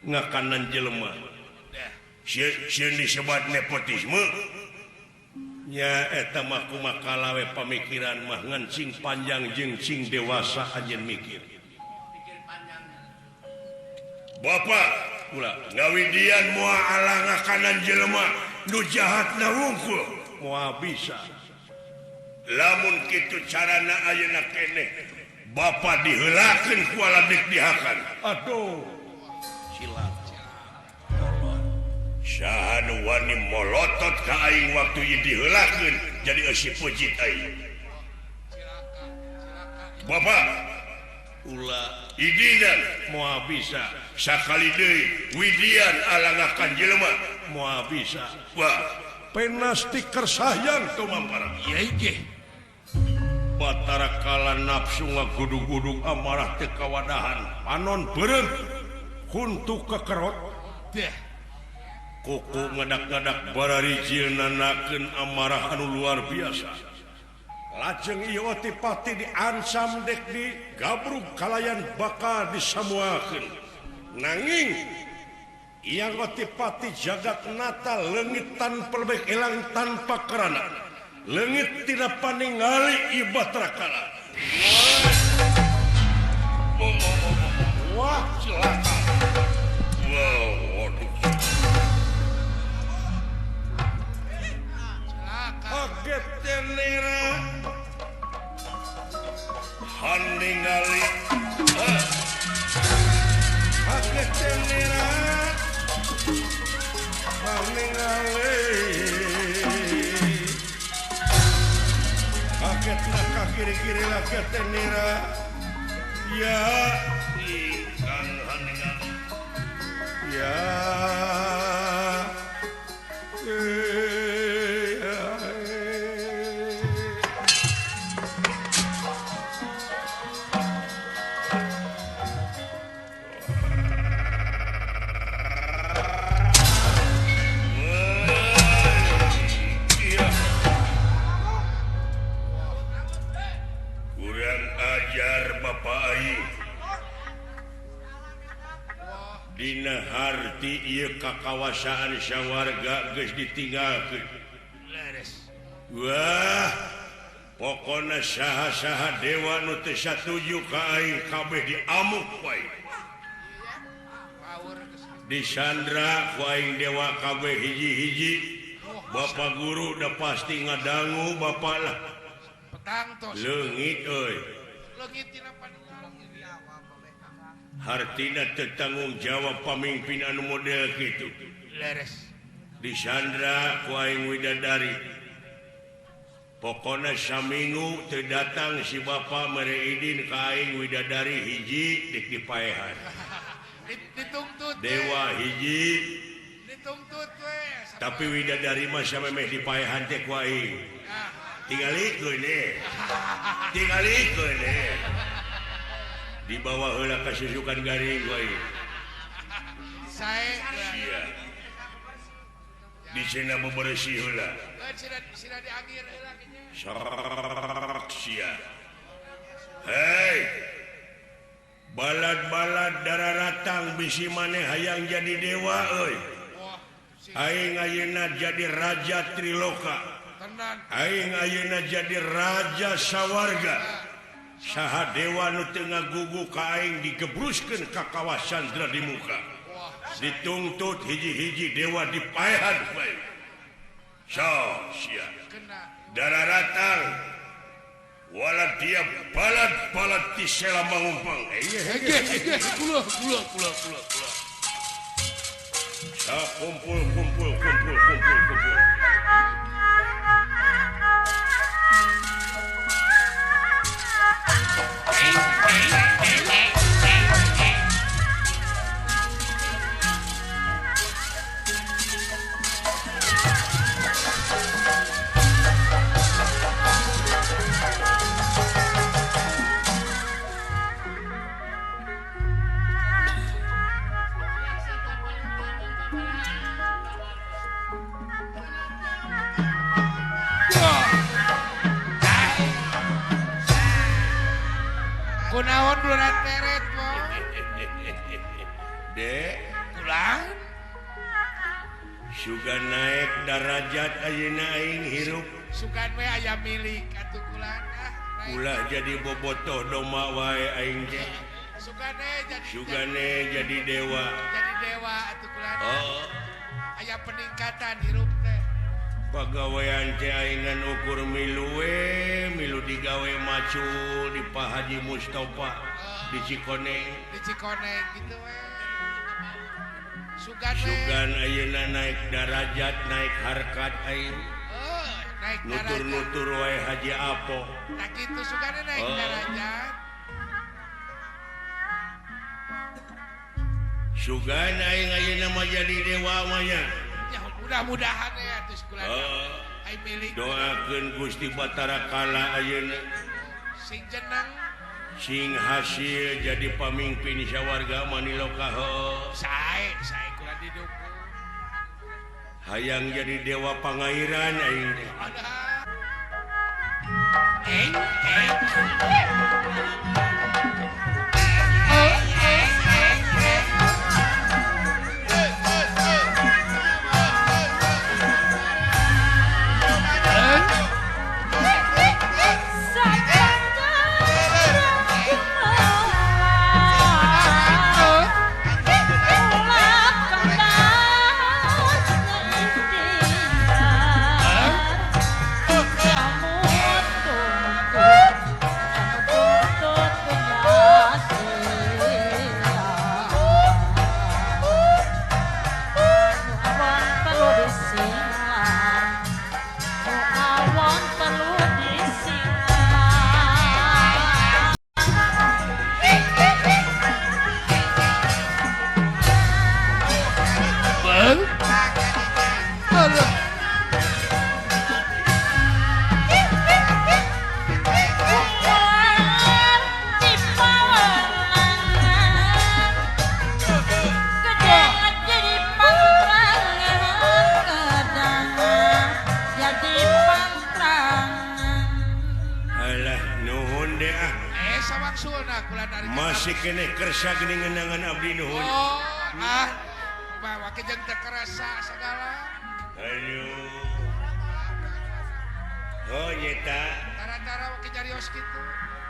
ngakanan jelema sieun disebat nepotisme nyaetaku makalawe pamikiran mah ngancing panjang jengcing dewasa anjen mikir Bapak ngawidian mua alang kanan jelema nu jahat na wungkul mua bisa lamun kitu carana ayeuna keneh Bapak diheulakeun ku ladek dihakan aduh silat sahanu wani molotot ka aing waktu ieu diheulakeun jadi eusi pujit aing Bapak ulah idinan moal bisa sakali deui widian alangakan jelema moal bisa wah penasti kersayang tuh mampara iya ge batara kala nafsu ngagudug-gudug amarah teu kawadahan panon beureum huntu kekerot teh kuku ngadak-ngadak bararijil nanakeun amarah anu luar biasa lajeng ieu ti pati diansam dek di gabrug kalayan bakal disamuakeun nanging ieu ti pati jagat nata leungit tanpa lebih elang tanpa kerana leungit tidak paningali ibatra kala wah celaka waduh kaget tenera handingali kaget tenera handingali kaget nak kiri-kiri kaget tenera ya ikang handingali ya dina harti ieu kakawasaan sawarga geus ditinggalkeun wah pokona saha-saha dewa nu teu satuju ka aing kabeh diamuk wae disandra ku aing dewa kabeh hiji-hiji Bapak guru udah pasti ngadangu bapak lah petang tos leungit euy leungit tina paningal hartina tetanggung jawab pamimpin anu model gitu leres disandra ku aing widadari pokona saminggu teu datang si Bapak mere idin ka aing widadari hiji dik dipaehan ditungtut dewa hiji ditungtut we tapi widadari mah samemeh dipaehan teh ku aing tingalikeun dibawa heula ka susukan garing wae sae sia di cenah bebersih heula sira diangir heula kinya sarak sia hei balad-balad dararatang bisi maneh hayang jadi dewa euy aing ayeuna jadi raja Triloka tenan aing ayeuna jadi raja sawarga saha dewa nu teu ngagugu ka aing digebruskeun ka kawasan di muka dituntut hiji-hiji dewa dipaehan bae so sia dararatang wala dia balad-balad ti sela mangumpang kula sa kumpul kunaon bulan teret po dek pulang suga naik darajat ayeuna aing hirup sugan we aya milik atuh kulana. Ulah jadi bobotoh doma wae aing teh. Sugane jadi dewa. Jadi dewa atuh kulana. Oh. Aya peningkatan hirup teh. Pagawean teh aingnan ukur milu digawe macul di Pak Haji Mustofa di Cikoneng. Di Cikoneng gitu we. Sugan ayeuna naik darajat, naik harkat aing. Naik nutur wae Haji Apo. Nah gitu sugane naik darajat. Sugan aing ayeuna mah jadi dewa mah nya. Ya mudah-mudahan ya atuh sekolah. Ai milik. Doakeun Gusti Batara Kala ayeuna. Sing jeneng sing hasil jadi pamimpin sawarga Maniloka heuh. Sae kurang didukung. Hayang jadi dewa pangairan aing teh. Masih kene kersa gini ngenangan abdi nuhun. Bawa kejeng terkerasa segala. Aduh. Oh nyeta. Tara-tara wake jarios gitu.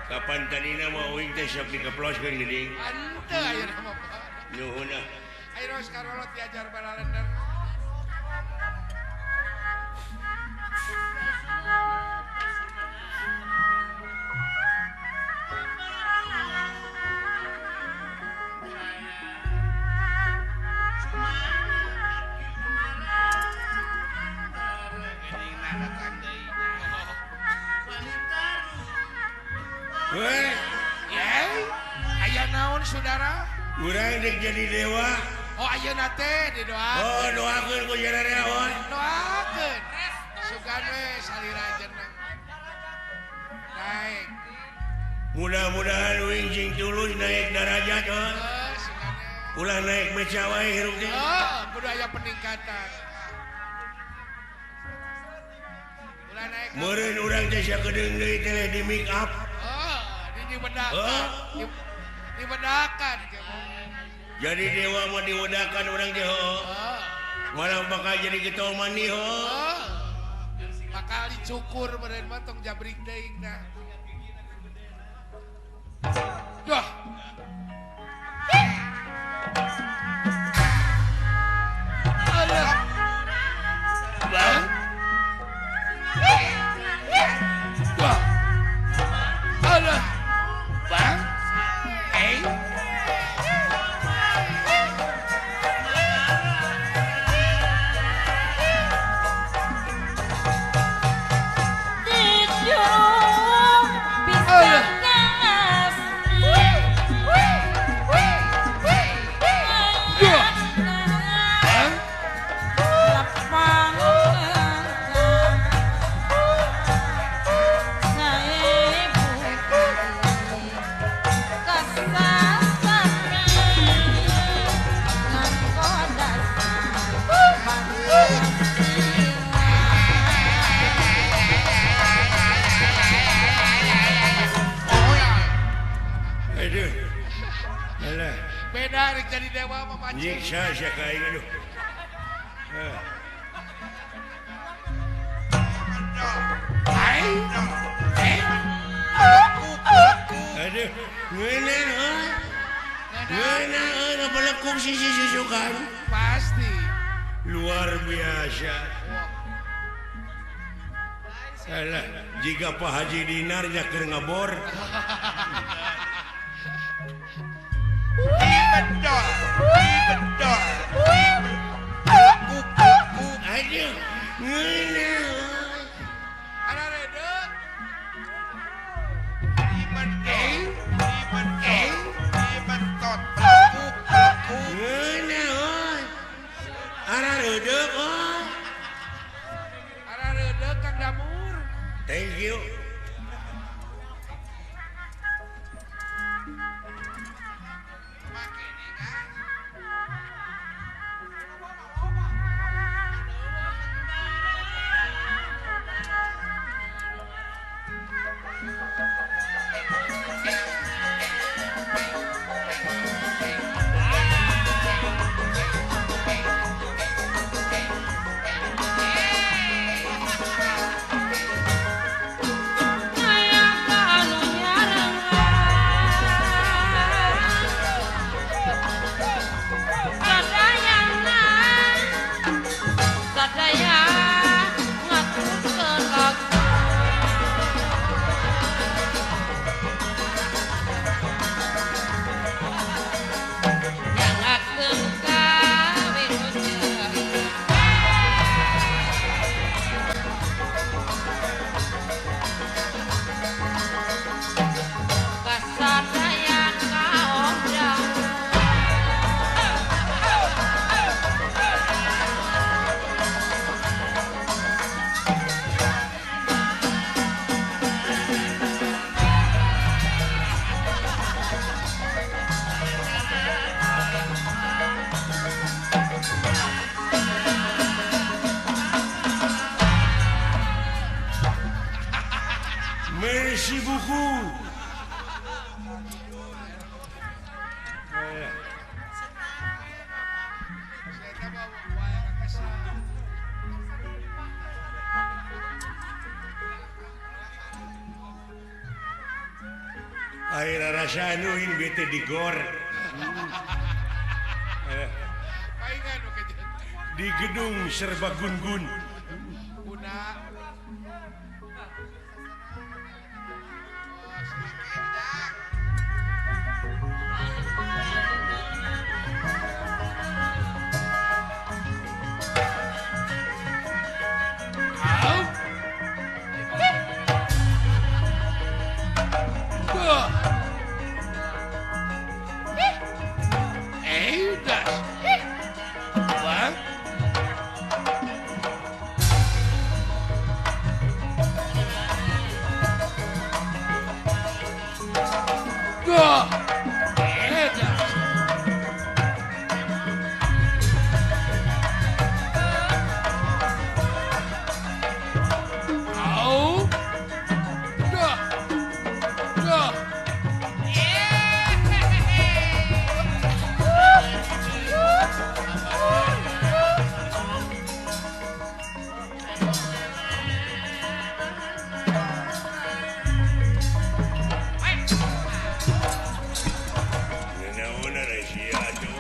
Kapan tadina mau uing teh sok dikeploskeun geuning. Ante ayeuna mah. Nuhun ah. Ayeuna karolot diajar balalender. Weh, aya naon saudara? urang dek jadi dewa. Oh ayeuna teh didoakeun. Oh, doakeun ku jarareawan. Doakeun. Sugan we salira jeneng. Naik. Mudah-mudahan uing cing tulus naik derajat oh. Sugane. Ulah naik beca wae hirup teh. Kudu aya peningkatan. Ulah naik. Meureun urang teh sakedeung deui teh di make up. Dibedakan jadi dewa mah diwedakan orang teh malah bakal jadi ketua mani bakal dicukur meureun mah tong jabrik deing dah. Dah. Alah. Bang. Wah. Alah. Bang. Beda rek jadi dewa mah macam. Nyiksa sia ka aing aduh. Belekung sisi susukan Pasti. luar biasa. Salah jika Pak Haji Dinarnya keur ngabor. Bedol. Bedol. Aduh, ngeunah. Ada redek. Bedol. Bedol. Bedol. Ngeunah, oi. Ara reudeuh, oi. Ada redek Kang Damur. Thank you. Merci beaucoup. Saya bawa wayang kesal. Air rasa anuin bete di gor. Paingan oke jadi. Di gedung Serbagunggun. Kuna. Nanaon na siya aduh.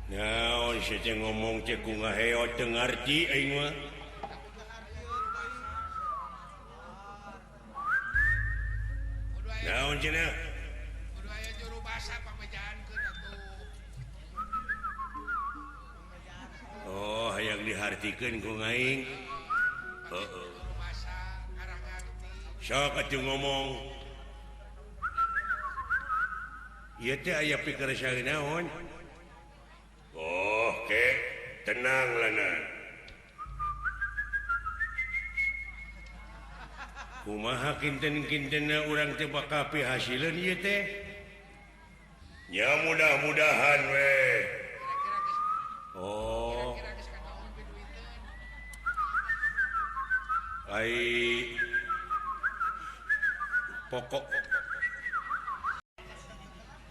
Naon siya teh ngomong teh ku ngaheot teu ngarti aing mah. Naon cenah? Kudu aya juru bahasa pamejaankeun atuh. Oh, hayang dihartikeun ku ngaing. Heeh. Juru bahasa ngarang ngarti. Sok atuh ngomong. Ieu teh aya pikeun saha naon? Oh, ke tenang lana. Kumaha kinten-kintenna urang teh bakal pihasileun ieu teh? Ya mudah-mudahan we. Oh. Kira geus kanaon piduiteun. Ai pokok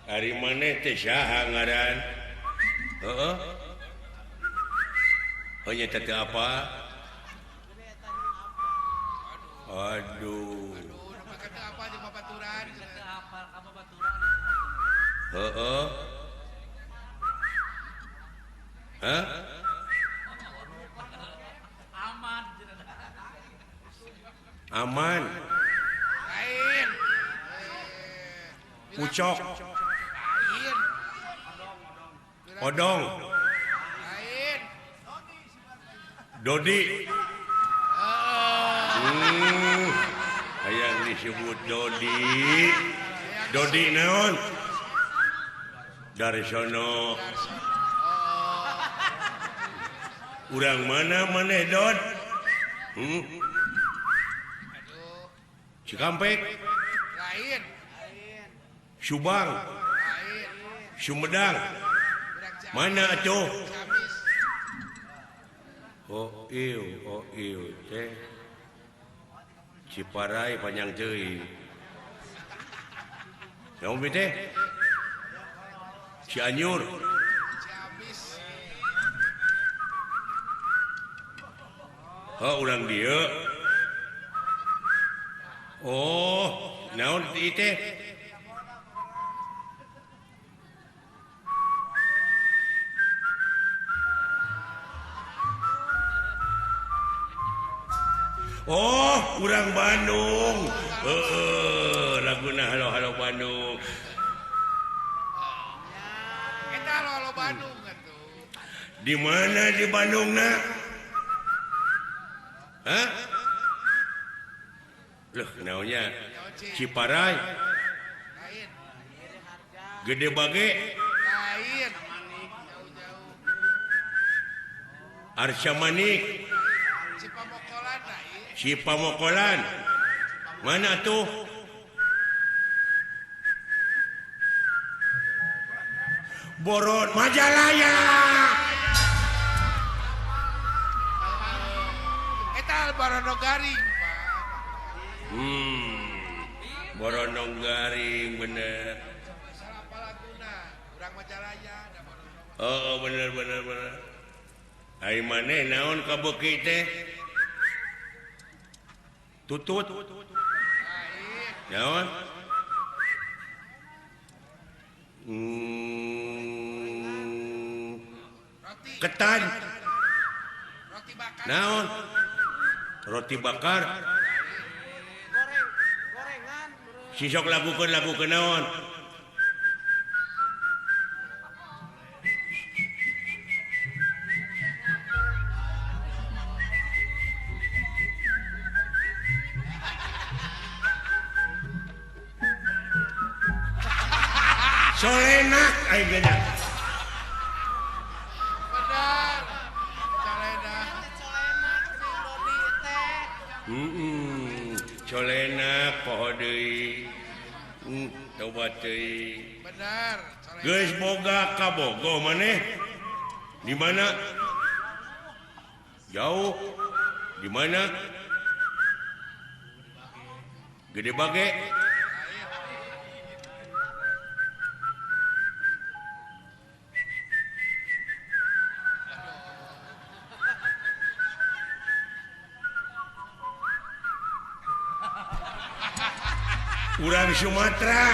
Ari maneh teh saha ngaran? Heeh. hanya tete apa aduh Makan apa di babaturan? heeh hah aman Lain. ucok Lain. odong Lain. Dodi yang disebut Dodi naon dari sono urang mana Dod Cikampek Lain. Subang Lain. Sumedang Budak mana tuh Ciamis. oh ieu teh Ciparai panjang teuing naon we teh Cianjur Ciamis. urang dia oh naon di teh oh urang Bandung laguna halo Bandung Kita lo Bandung atuh. di mana di Bandung nak hah loh naonnya Ciparai Lain. Gede Bage Lain. Jauh-jauh. Arsya Manik Cipamokolan lain. Cipamokolan mana tuh Borot Majalaya Kita Barono Garing, Pak. Boronong Garing bener Salah Palaguna, urang Majalaya, ada Barono. oh bener ai maneh naon ka beuki teh tutut Lain. naon Roti. ketan Roti bakar. naon roti bakar sisok lakukeun naon solenak aing gana Benar. Calena. colenak poho deui tobat deui Benar. Calena. geus boga kabogo maneh di mana jauh di mana Gede Bage urang Sumatera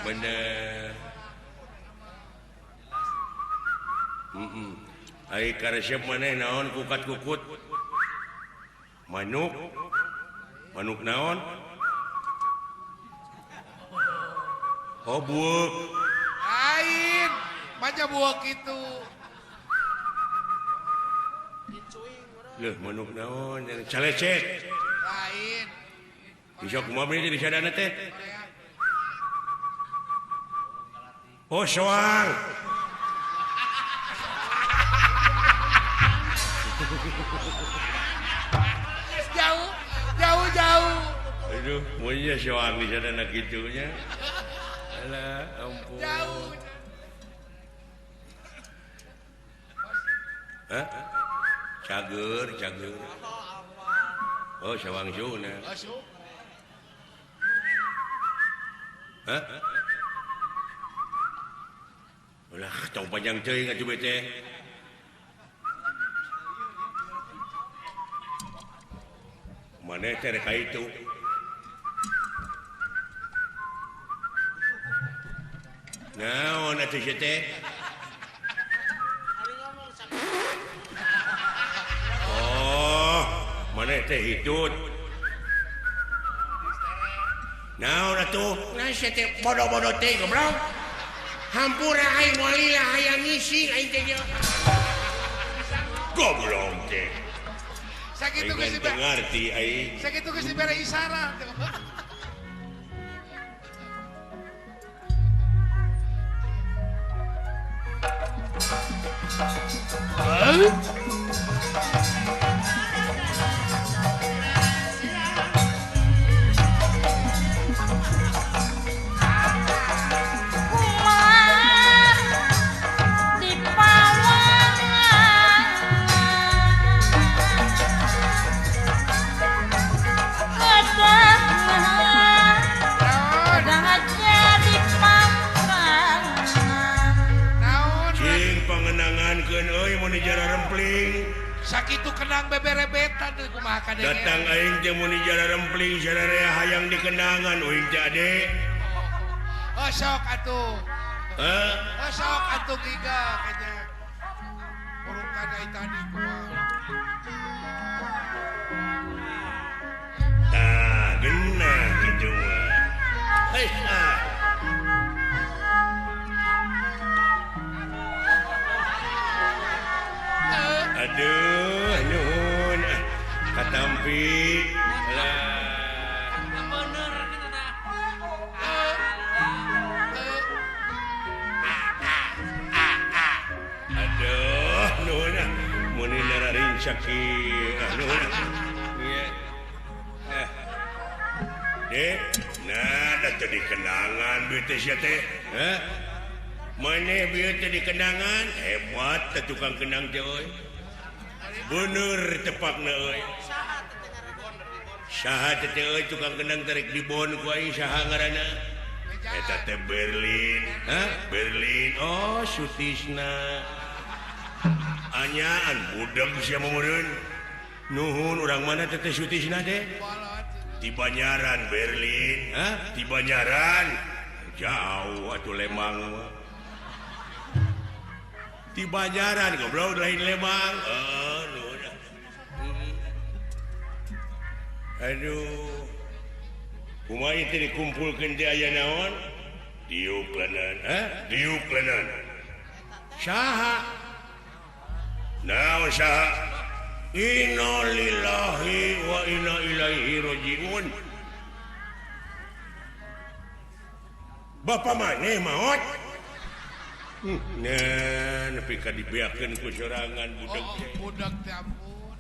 bener ai karesep maneh naon kukat-kukut manuk naon oh buuk Lain. Baca buah gitu. leuh manuk naon calecet Lain. bisa kumaha beli di sadana teh oh soang Jauh. Jauh-jauh. aduh monya soang di sadana kitunya alah ampun Jauh. hah cager oh soang Suna Masuk. hah Ulah tong panjang teuing atuh teh. Maneh teh rek itu. Naon atuh teh? Oh, maneh teh hitut. Naon atuh? Nah saya teh bodoh-bodoh teh goblok. Hampura aing walila hayang ngisi aing teh. Goblok teh. Sakitu geus Teu ngarti aing. sakitu geus dibere isyarat. Sakitu kenang beberebetan teh kumaha kadenge. Datang aing teh mun jara rempling sararea hayang dikenangan uing teh ade. Oh sok atuh. Hah? Oh sok atuh giga kanya. Urukan ai tadi kumaha. Tah, geunah kitu mah. Hei, Aduh, nuhun. Katampi. Lah. bener gitu nah. Aduh, nuhun. Mun nararing saki. Nuhun. Iya. Dek, nah da teu dikenangan bieu teh sia teh. Hah? Maneh bieu teh dikenangan, hebat teh tukang kenang teh euy. Bener tepakna euy. Saha teh euy tukang kenang tarik dibon ku aing saha ngaranna? Eta teh Berlin. Hah? Berlin. Oh, Sutisna. Anyaan budak sia meureun. Nuhun urang mana teh Sutisna teh? Di Banyaran Berlin. Hah? Di Banyaran. Jauh atuh Lembang mah. Di Banyaran goblok lain Lembang. Aduh. Kumaha teh dikumpulkeun teh aya naon? Diuklanan. Hah? Diuklanan. Saha? Naon saha? Inna lillahi wa inna ilaihi rajiun. Bapak maneh maot? Nah, nepi ka dibeakeun ku sorangan budak Oh teh. budak teh ampun.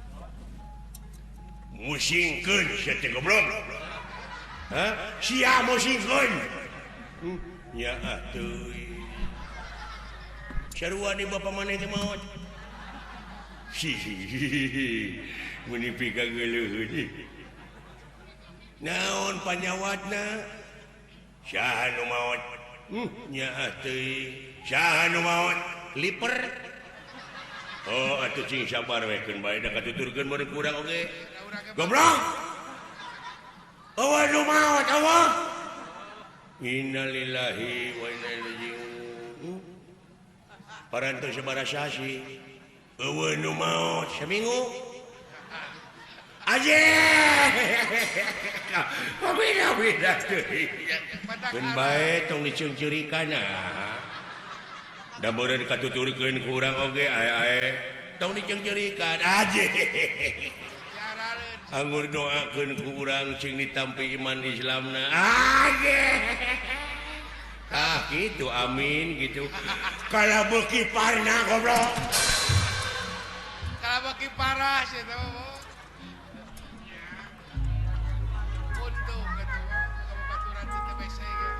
Musingkeun sia teh goblok. Hah? Sia musingkeun. Nya atuh. Sarua di bapak maneh teh maot. Hihihi, menipi ka geuleuh. Naon panyawatna? Saha nu maot? Nya atuh. Saha nu maot? Liper. Oh, atuh cing sabar we keun bae da katuturkeun meureun kurang oge. Goblok. Awa nu maot, awa. Innalillahi wa inna ilaihi rajiun. Parantos sabaraha sih? Eueuh nu maot saminggu. Aje. Beda-beda teuing. Keun bae tong diceungceurikan. Da meureun katuturkeun ku urang oge ae-ae tong diceungceurikan. Aje. Anggur doakeun ku urang cing ditampi iman Islamna. Aje. Ah gitu amin gitu. Kalau beuki parna goblok. Kalau bagi parah sih tuh. Untung gitu. Kalau baturan itu biasa ya.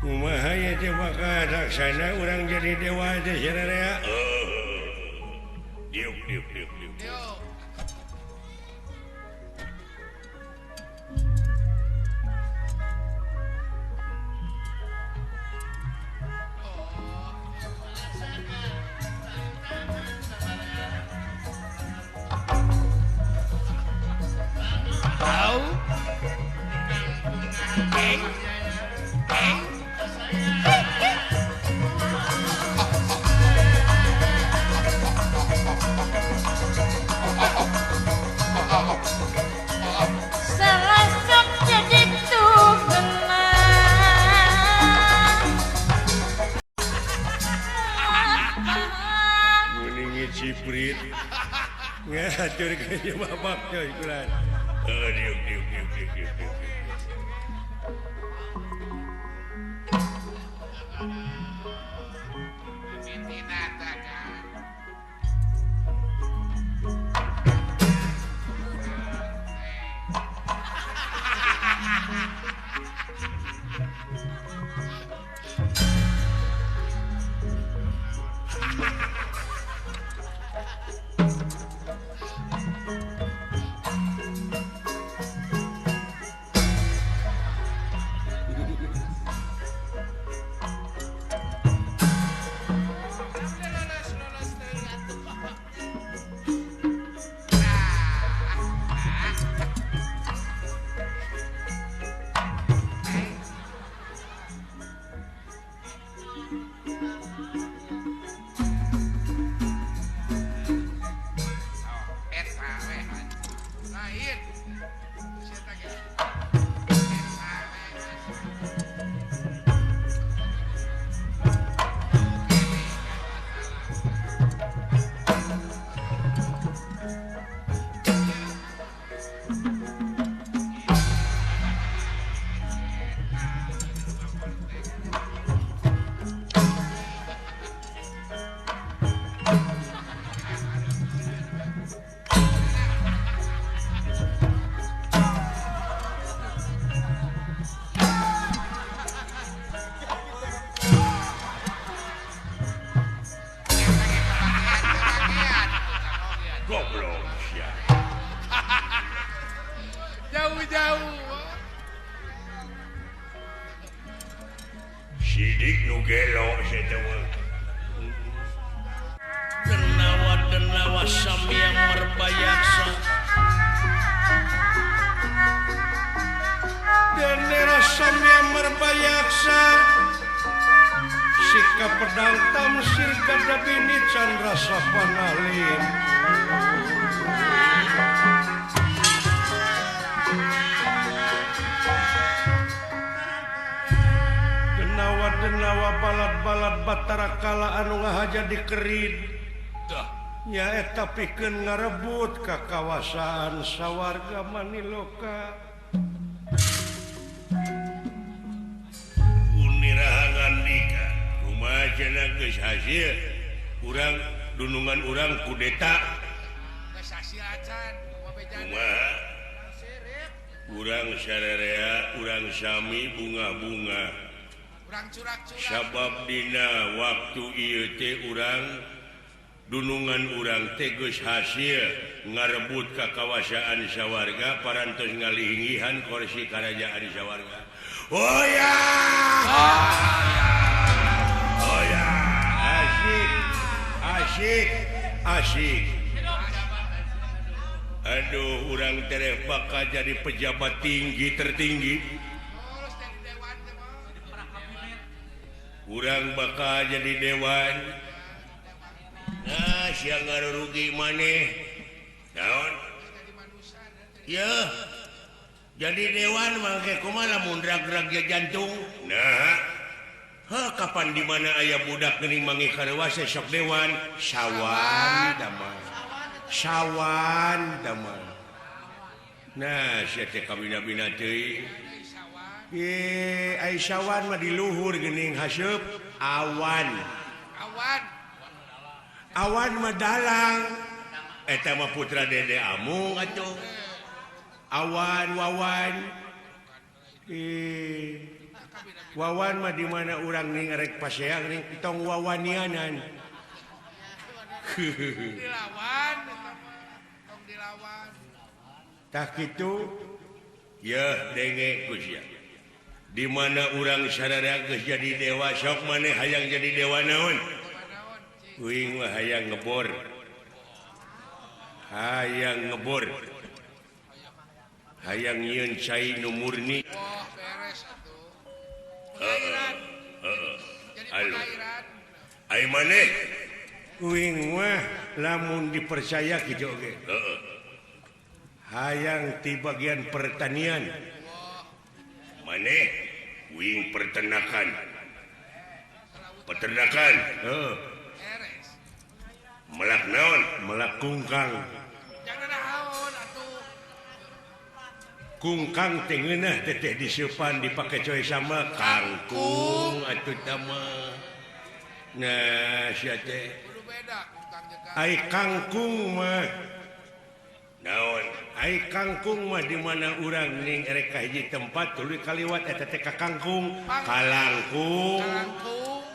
kumaha ya teh makaksana urang jadi dewa teh sararea diuk Yo. Tahu? Serasuk jadi tukenang Muningi ciprit ngatur ke babak coy kulan diuk Lain. Siapa ge? goblok sia Jauh-jauh. sidik nu gelo eta mah denawa sambiang merbayaksa denera sambiang merbayaksa sikap pedang tamsir kadabini candra sapanalin denawa balad-balad Batara Kala anu ngahaja dikerid nyaeta pikeun ngarebut kakawasaan sawarga Maniloka unirahangan dika kumaha cenah geus hasil urang dunungan urang kudeta Geus hasil acan. kumaha urang sararea urang sami bunga-bunga Urang curak-curak. sabab dina waktu ieu teh urang dunungan urang teh geus hasil ngarebut kakawasaan sawarga parantos ngalinggihan kursi karajaan sawarga. Oh ya! Oh ya! Asik. Aduh, urang tereh bakal jadi pejabat tinggi tertinggi. Terus jadi dewan teh mah. Urang bakal jadi dewan. Nah, siang ngarugi maneh. Naon? Jadi manusia. Ya. Jadi dewan mangke kumaha lamun drag-drag jantung. Nah. Kapan di mana aya budak geuning mangi karewase sok dewan? Sawan damel. Nah, sia teh kabina-bina teuing. Ai sawan mah di luhur geuning haseup awan. Awan mah dalang. Eta mah putra Dede Amung atuh. Awan Wawan. Wawan mah di mana urang ning rek paseang ning tong wawanianan. Dilawan eta mah. Tong dilawan. Tah kitu ya denge Gus ya. Di mana urang sadaya geus jadi dewa sok maneh hayang jadi dewa naon? Naon cing? Uing mah hayang ngebor. Hayang ngebor. Hayang nyieun cai nu murni. Wah, beres atuh. Pengairan. Jadi Halo. pengairan. Ai maneh? uing mah lamun dipercaya kitu oge. Heeh. Hayang ti bagian pertanian. Maneh uing peternakan. Peternakan. Heuh, Beres. Melak naon? melak kungkang. Jangan naon atuh. Kungkang teh ngeunah teteh diseupan dipake coy sama kangkung atuh tama. Nah, sia teh Kudu beda kang jeung ai kangkung mah, Naon? ai kangkung mah di mana urang ning erek ka hiji tempat tuluy kaliwat eta teh ka kangkung, kalangkung. kangkung.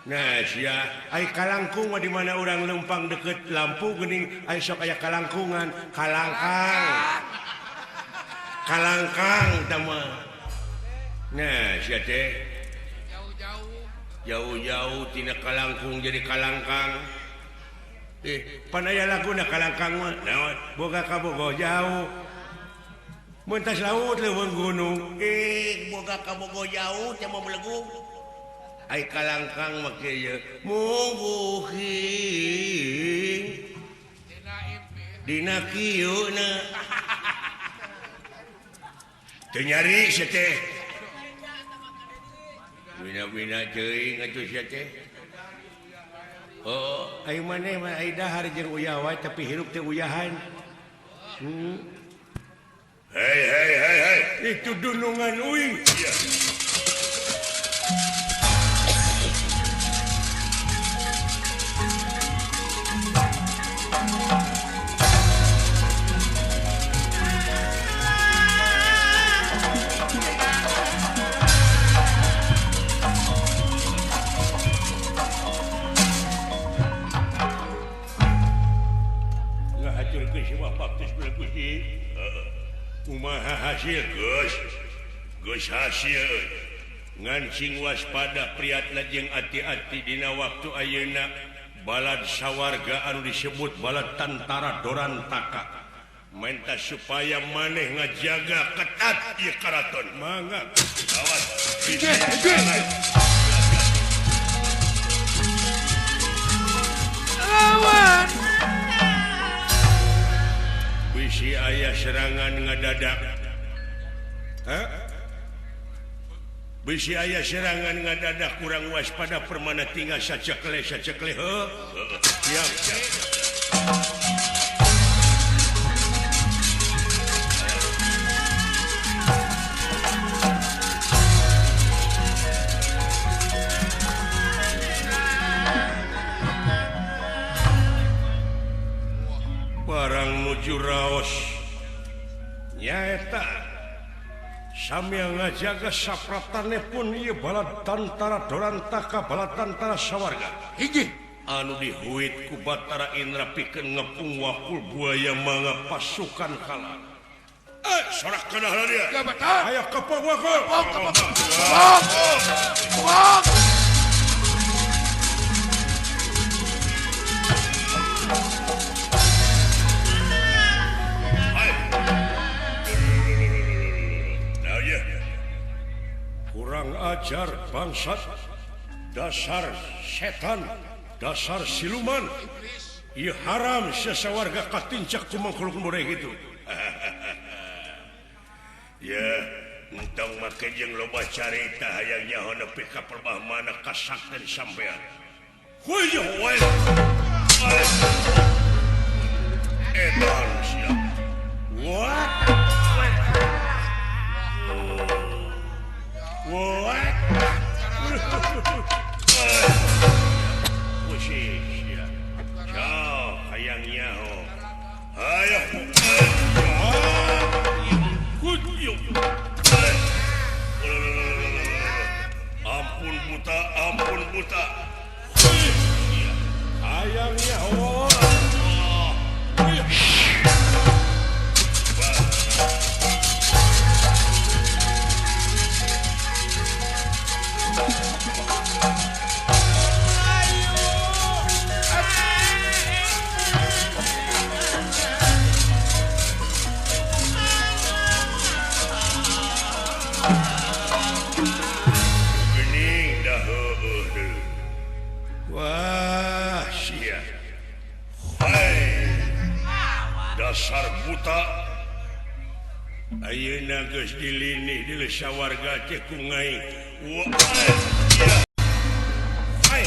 Nah, sia ai kalangkung mah di mana urang lempang deket lampu geuning ai sok aya kalangkungan, kalangkang. Kalangkang tama. Nah, sia teh Jauh-jauh. jauh-jauh tina kalangkung jadi kalangkang. Pan aya laguna kalangkang mah naon? Boga ka bogo jauh. Mun tas laut leuweung gunung. Boga ka bogo jauh teh mah melegung. Ai kalangkang mah kieu ye mungguhing Dina impin. dina kieuna. Teu nyari sia teh. Wina-wina teuing atuh sia teh. Oh, ai maneh mah ai dahar jeung uyah wae tapi hirup teh uyahan. Hei. Itu dunungan uing. Iya. Ngahaturkeun si bapaktis beul Gusti. Kumaha hasil? Gus hasil. Ngancing waspada priatna jeung ati-ati dina waktu ayeuna balad sawarga anu disebut balad Tantara Dorantaka. Menta supaya maneh ngajaga ketat ieu karaton. Mangga. Awas. Lawan. Bisi aya serangan ngadadak. Hah? Bisi aya serangan ngadadak kurang waspada permana tinggal sacekle. Heuh. Siap. Barang nuju raos nyaeta sambil ngajaga sapratane pun ieu balad Tantara Dorantaka balad Tantara sawarga Hiji. anu dihuit ku Batara Indra pikeun ngepung wakul buaya manga pasukan kalah. Sorak kenah dia. Jabatan. Aya kepong wakul. Wah. Nah ya. Kurang ajar bangsat, dasar setan, dasar siluman. Ieu haram sesawarga katincak ku mangkuluk mureh gitu. Ya, entong make jeung loba carita hayang nyaho nepi ka perbah mana kasakten sampean. Huyuh Wes. Edan sia. what? What? Wes sia. Ciao hayang nyaho. Hayo. Huyuh. buta ampun buta ayangnya Allah gening dah heueuh deui. Wah sia hai dasar buta ayeuna geus dilinih di sawarga teh ku ngaing wah sia hai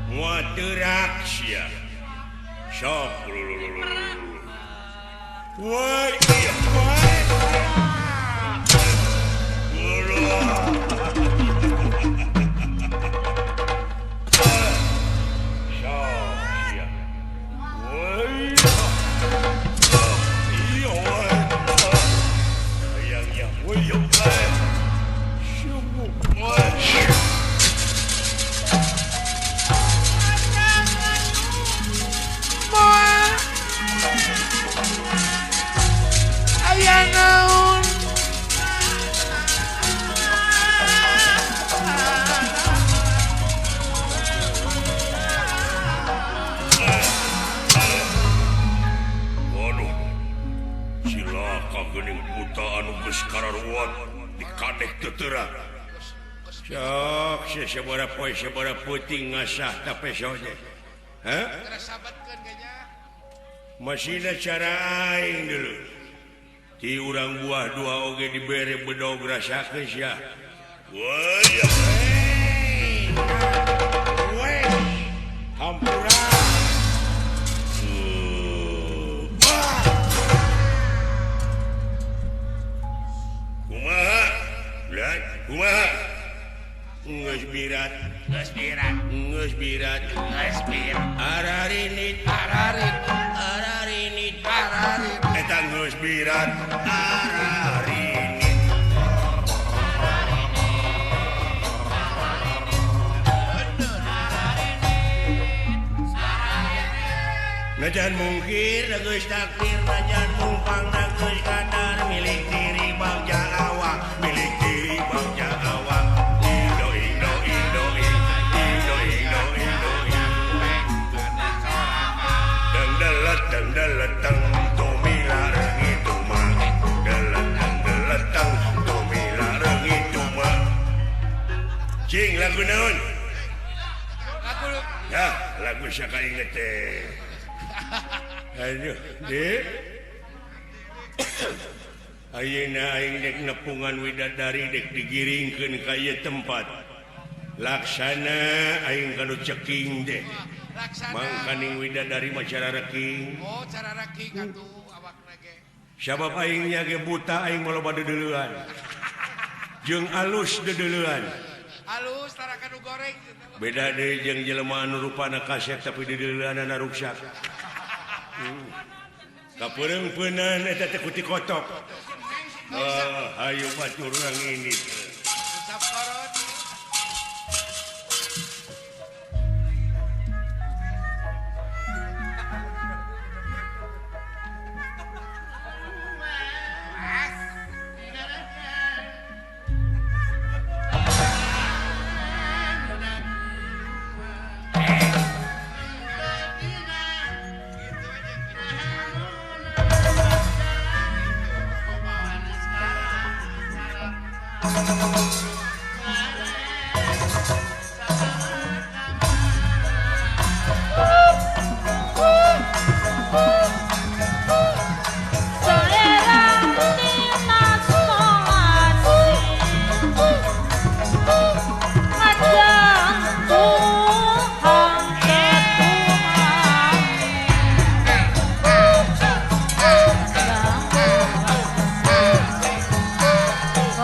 muaterak sia sok woi iya woi gening buta anu geus kararuat dikadek teuteurak sok sabaraha poe sabaraha peuting ngasah tapi soje hah sabatkeun kayaknya masihna cara aing deuleu ti urang buah dua oge dibere bedog rasakeun sia woi hampura kumaha geus birat ararinit eta geus birat ararinit najan mungkir geus takdir najan mumpang geus kadar milik diri bagja awak milik diri bagja awak indo dang daletang tumila reungitu mah daletang tumila reungitu mah cing lagu naon ya lagu sakainget teh aduh dek ayeuna aing dek nepungan widadari dek digiringkeun ka ieu tempat laksana aing kanu ceking deh mangkaning widadari macara reking oh cara reking atuh awakna ge sabab aing nya ge buta aing maloba dedeleuan jeung alus dedeleuan halus tara kanu goreng beda deui jeung jelema anu rupana kasep tapi dedeleuanna ruksak kapeureumpeunan eta teh kuti kotok hayu batur urang ini saporot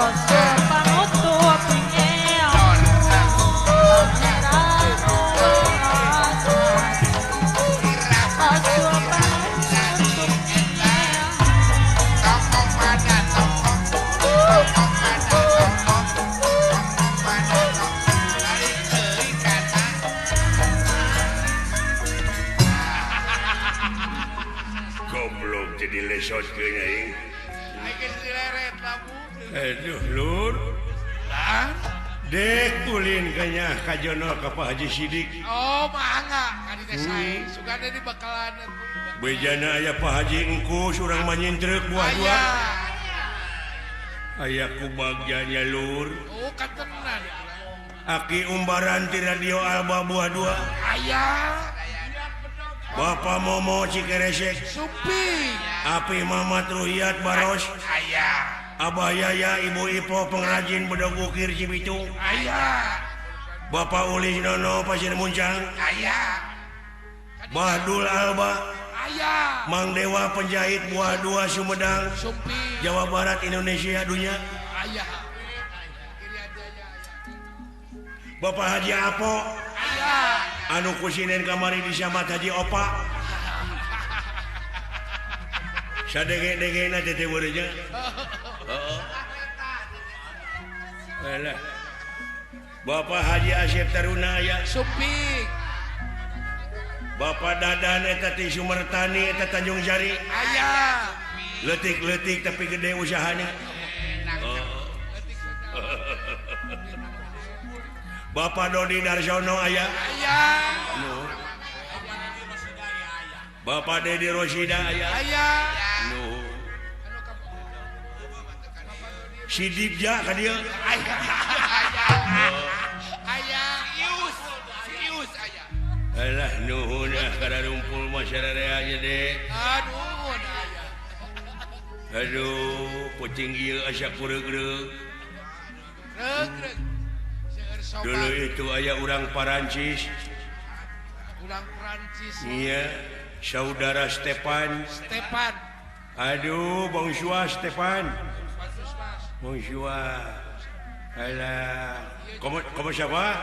Rasa panutup Lur Lan. dekulin kayaknya kajono ke Pak Haji Sidik. Oh, mangga. Kadina saya. Sugana di bakalan. Bejana aya Pak Haji engku surang manyintrek buah-buah. Aya ku bagiannya Lur. Oh, kan tenan. Aki umbaran ti radio Alba buah-dua. Ayah. Bapak Momo Cikeresek. Supi. Api Mamat Ruhiyat Baros. Ayah. Abah Yaya Ibu Ipo pengrajin bedog ukir Cibitung. Ayah. Bapak Ulis Nono Pasir Muncang. Ayah. Bahdul Alba. Ayah. Mang Dewa penjahit buah dua Sumedang. Supi. Jawa Barat Indonesia dunia. Ayah. Bapak Haji Apo. Ayah. Anu kusinen kamari disambat Haji Opa. Sadege-dege na tete beureunya. Alah. Bapak Haji Asep Taruna aya. Supi. Bapak Dadan eta ti Sumertani eta Tanjung Jari. Ayah. Letik-letik tapi gede usahanya. Bapak Dodi Darsono aya. Ayah. Bapak Dedi Rosida aya. Ayah. Si Dibja ka dieu. Ayah. Ayah. Sius ayah. Alah nuhun kada rumpul masyarakat aja deh. Aduh, ayah. Aduh, kucing ieu asa kureug-reug. Reg. Seueur Dulu sobat. itu aya urang Parancis. Ulang Prancis. Iya, saudara Stepan. Stepan. Aduh, bonsoir Stepan. Puskesmas. Bonsoir. Alah, kamu siapa?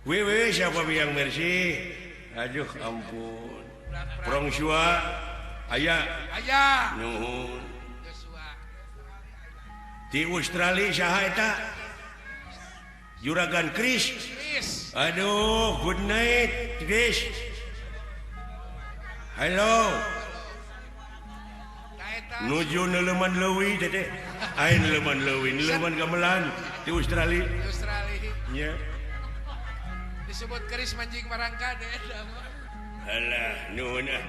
Wewe siapa biang merci? Aduh, ampun. Bonsoir. Aya, Ayah. nuhun. Joshua. Di Australia saha eta? Juragan Chris. Chris. Aduh, good night, Chris. Halo. Taeta. Nuju neleman leuwih teh. Ain neleman leuwih, neleman gamelan di Australia. Di Australia. Nya. Disebut keris manjing marangka deh. Alah, nuhun ah.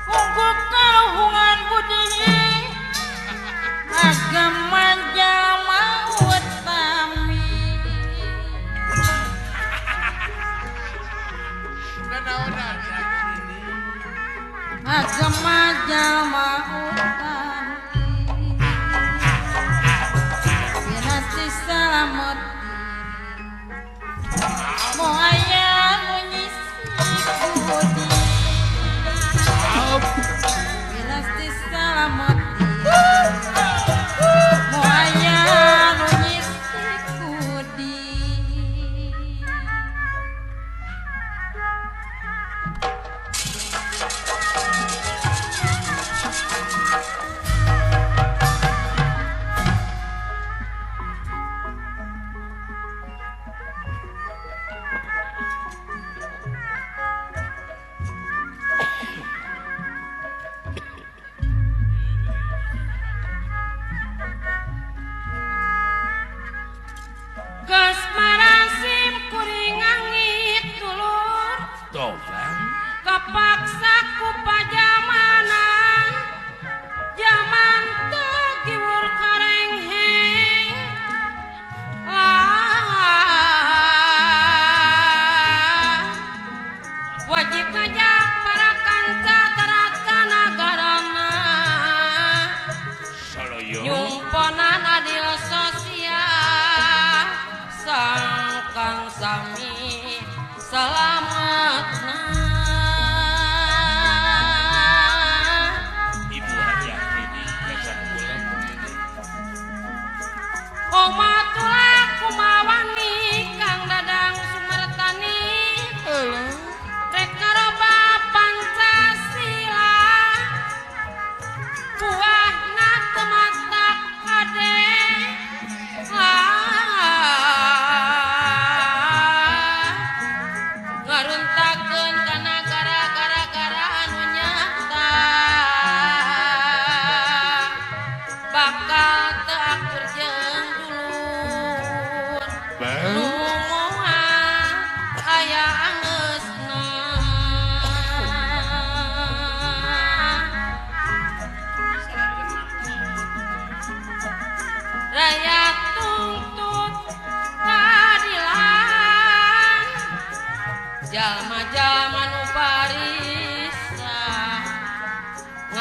Punggung kahungan budi agama jama utami Nanaonan. agama jama utami binasti salamet moaya nunyisi budi binasti salamet moaya nunyisi budi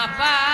Bapak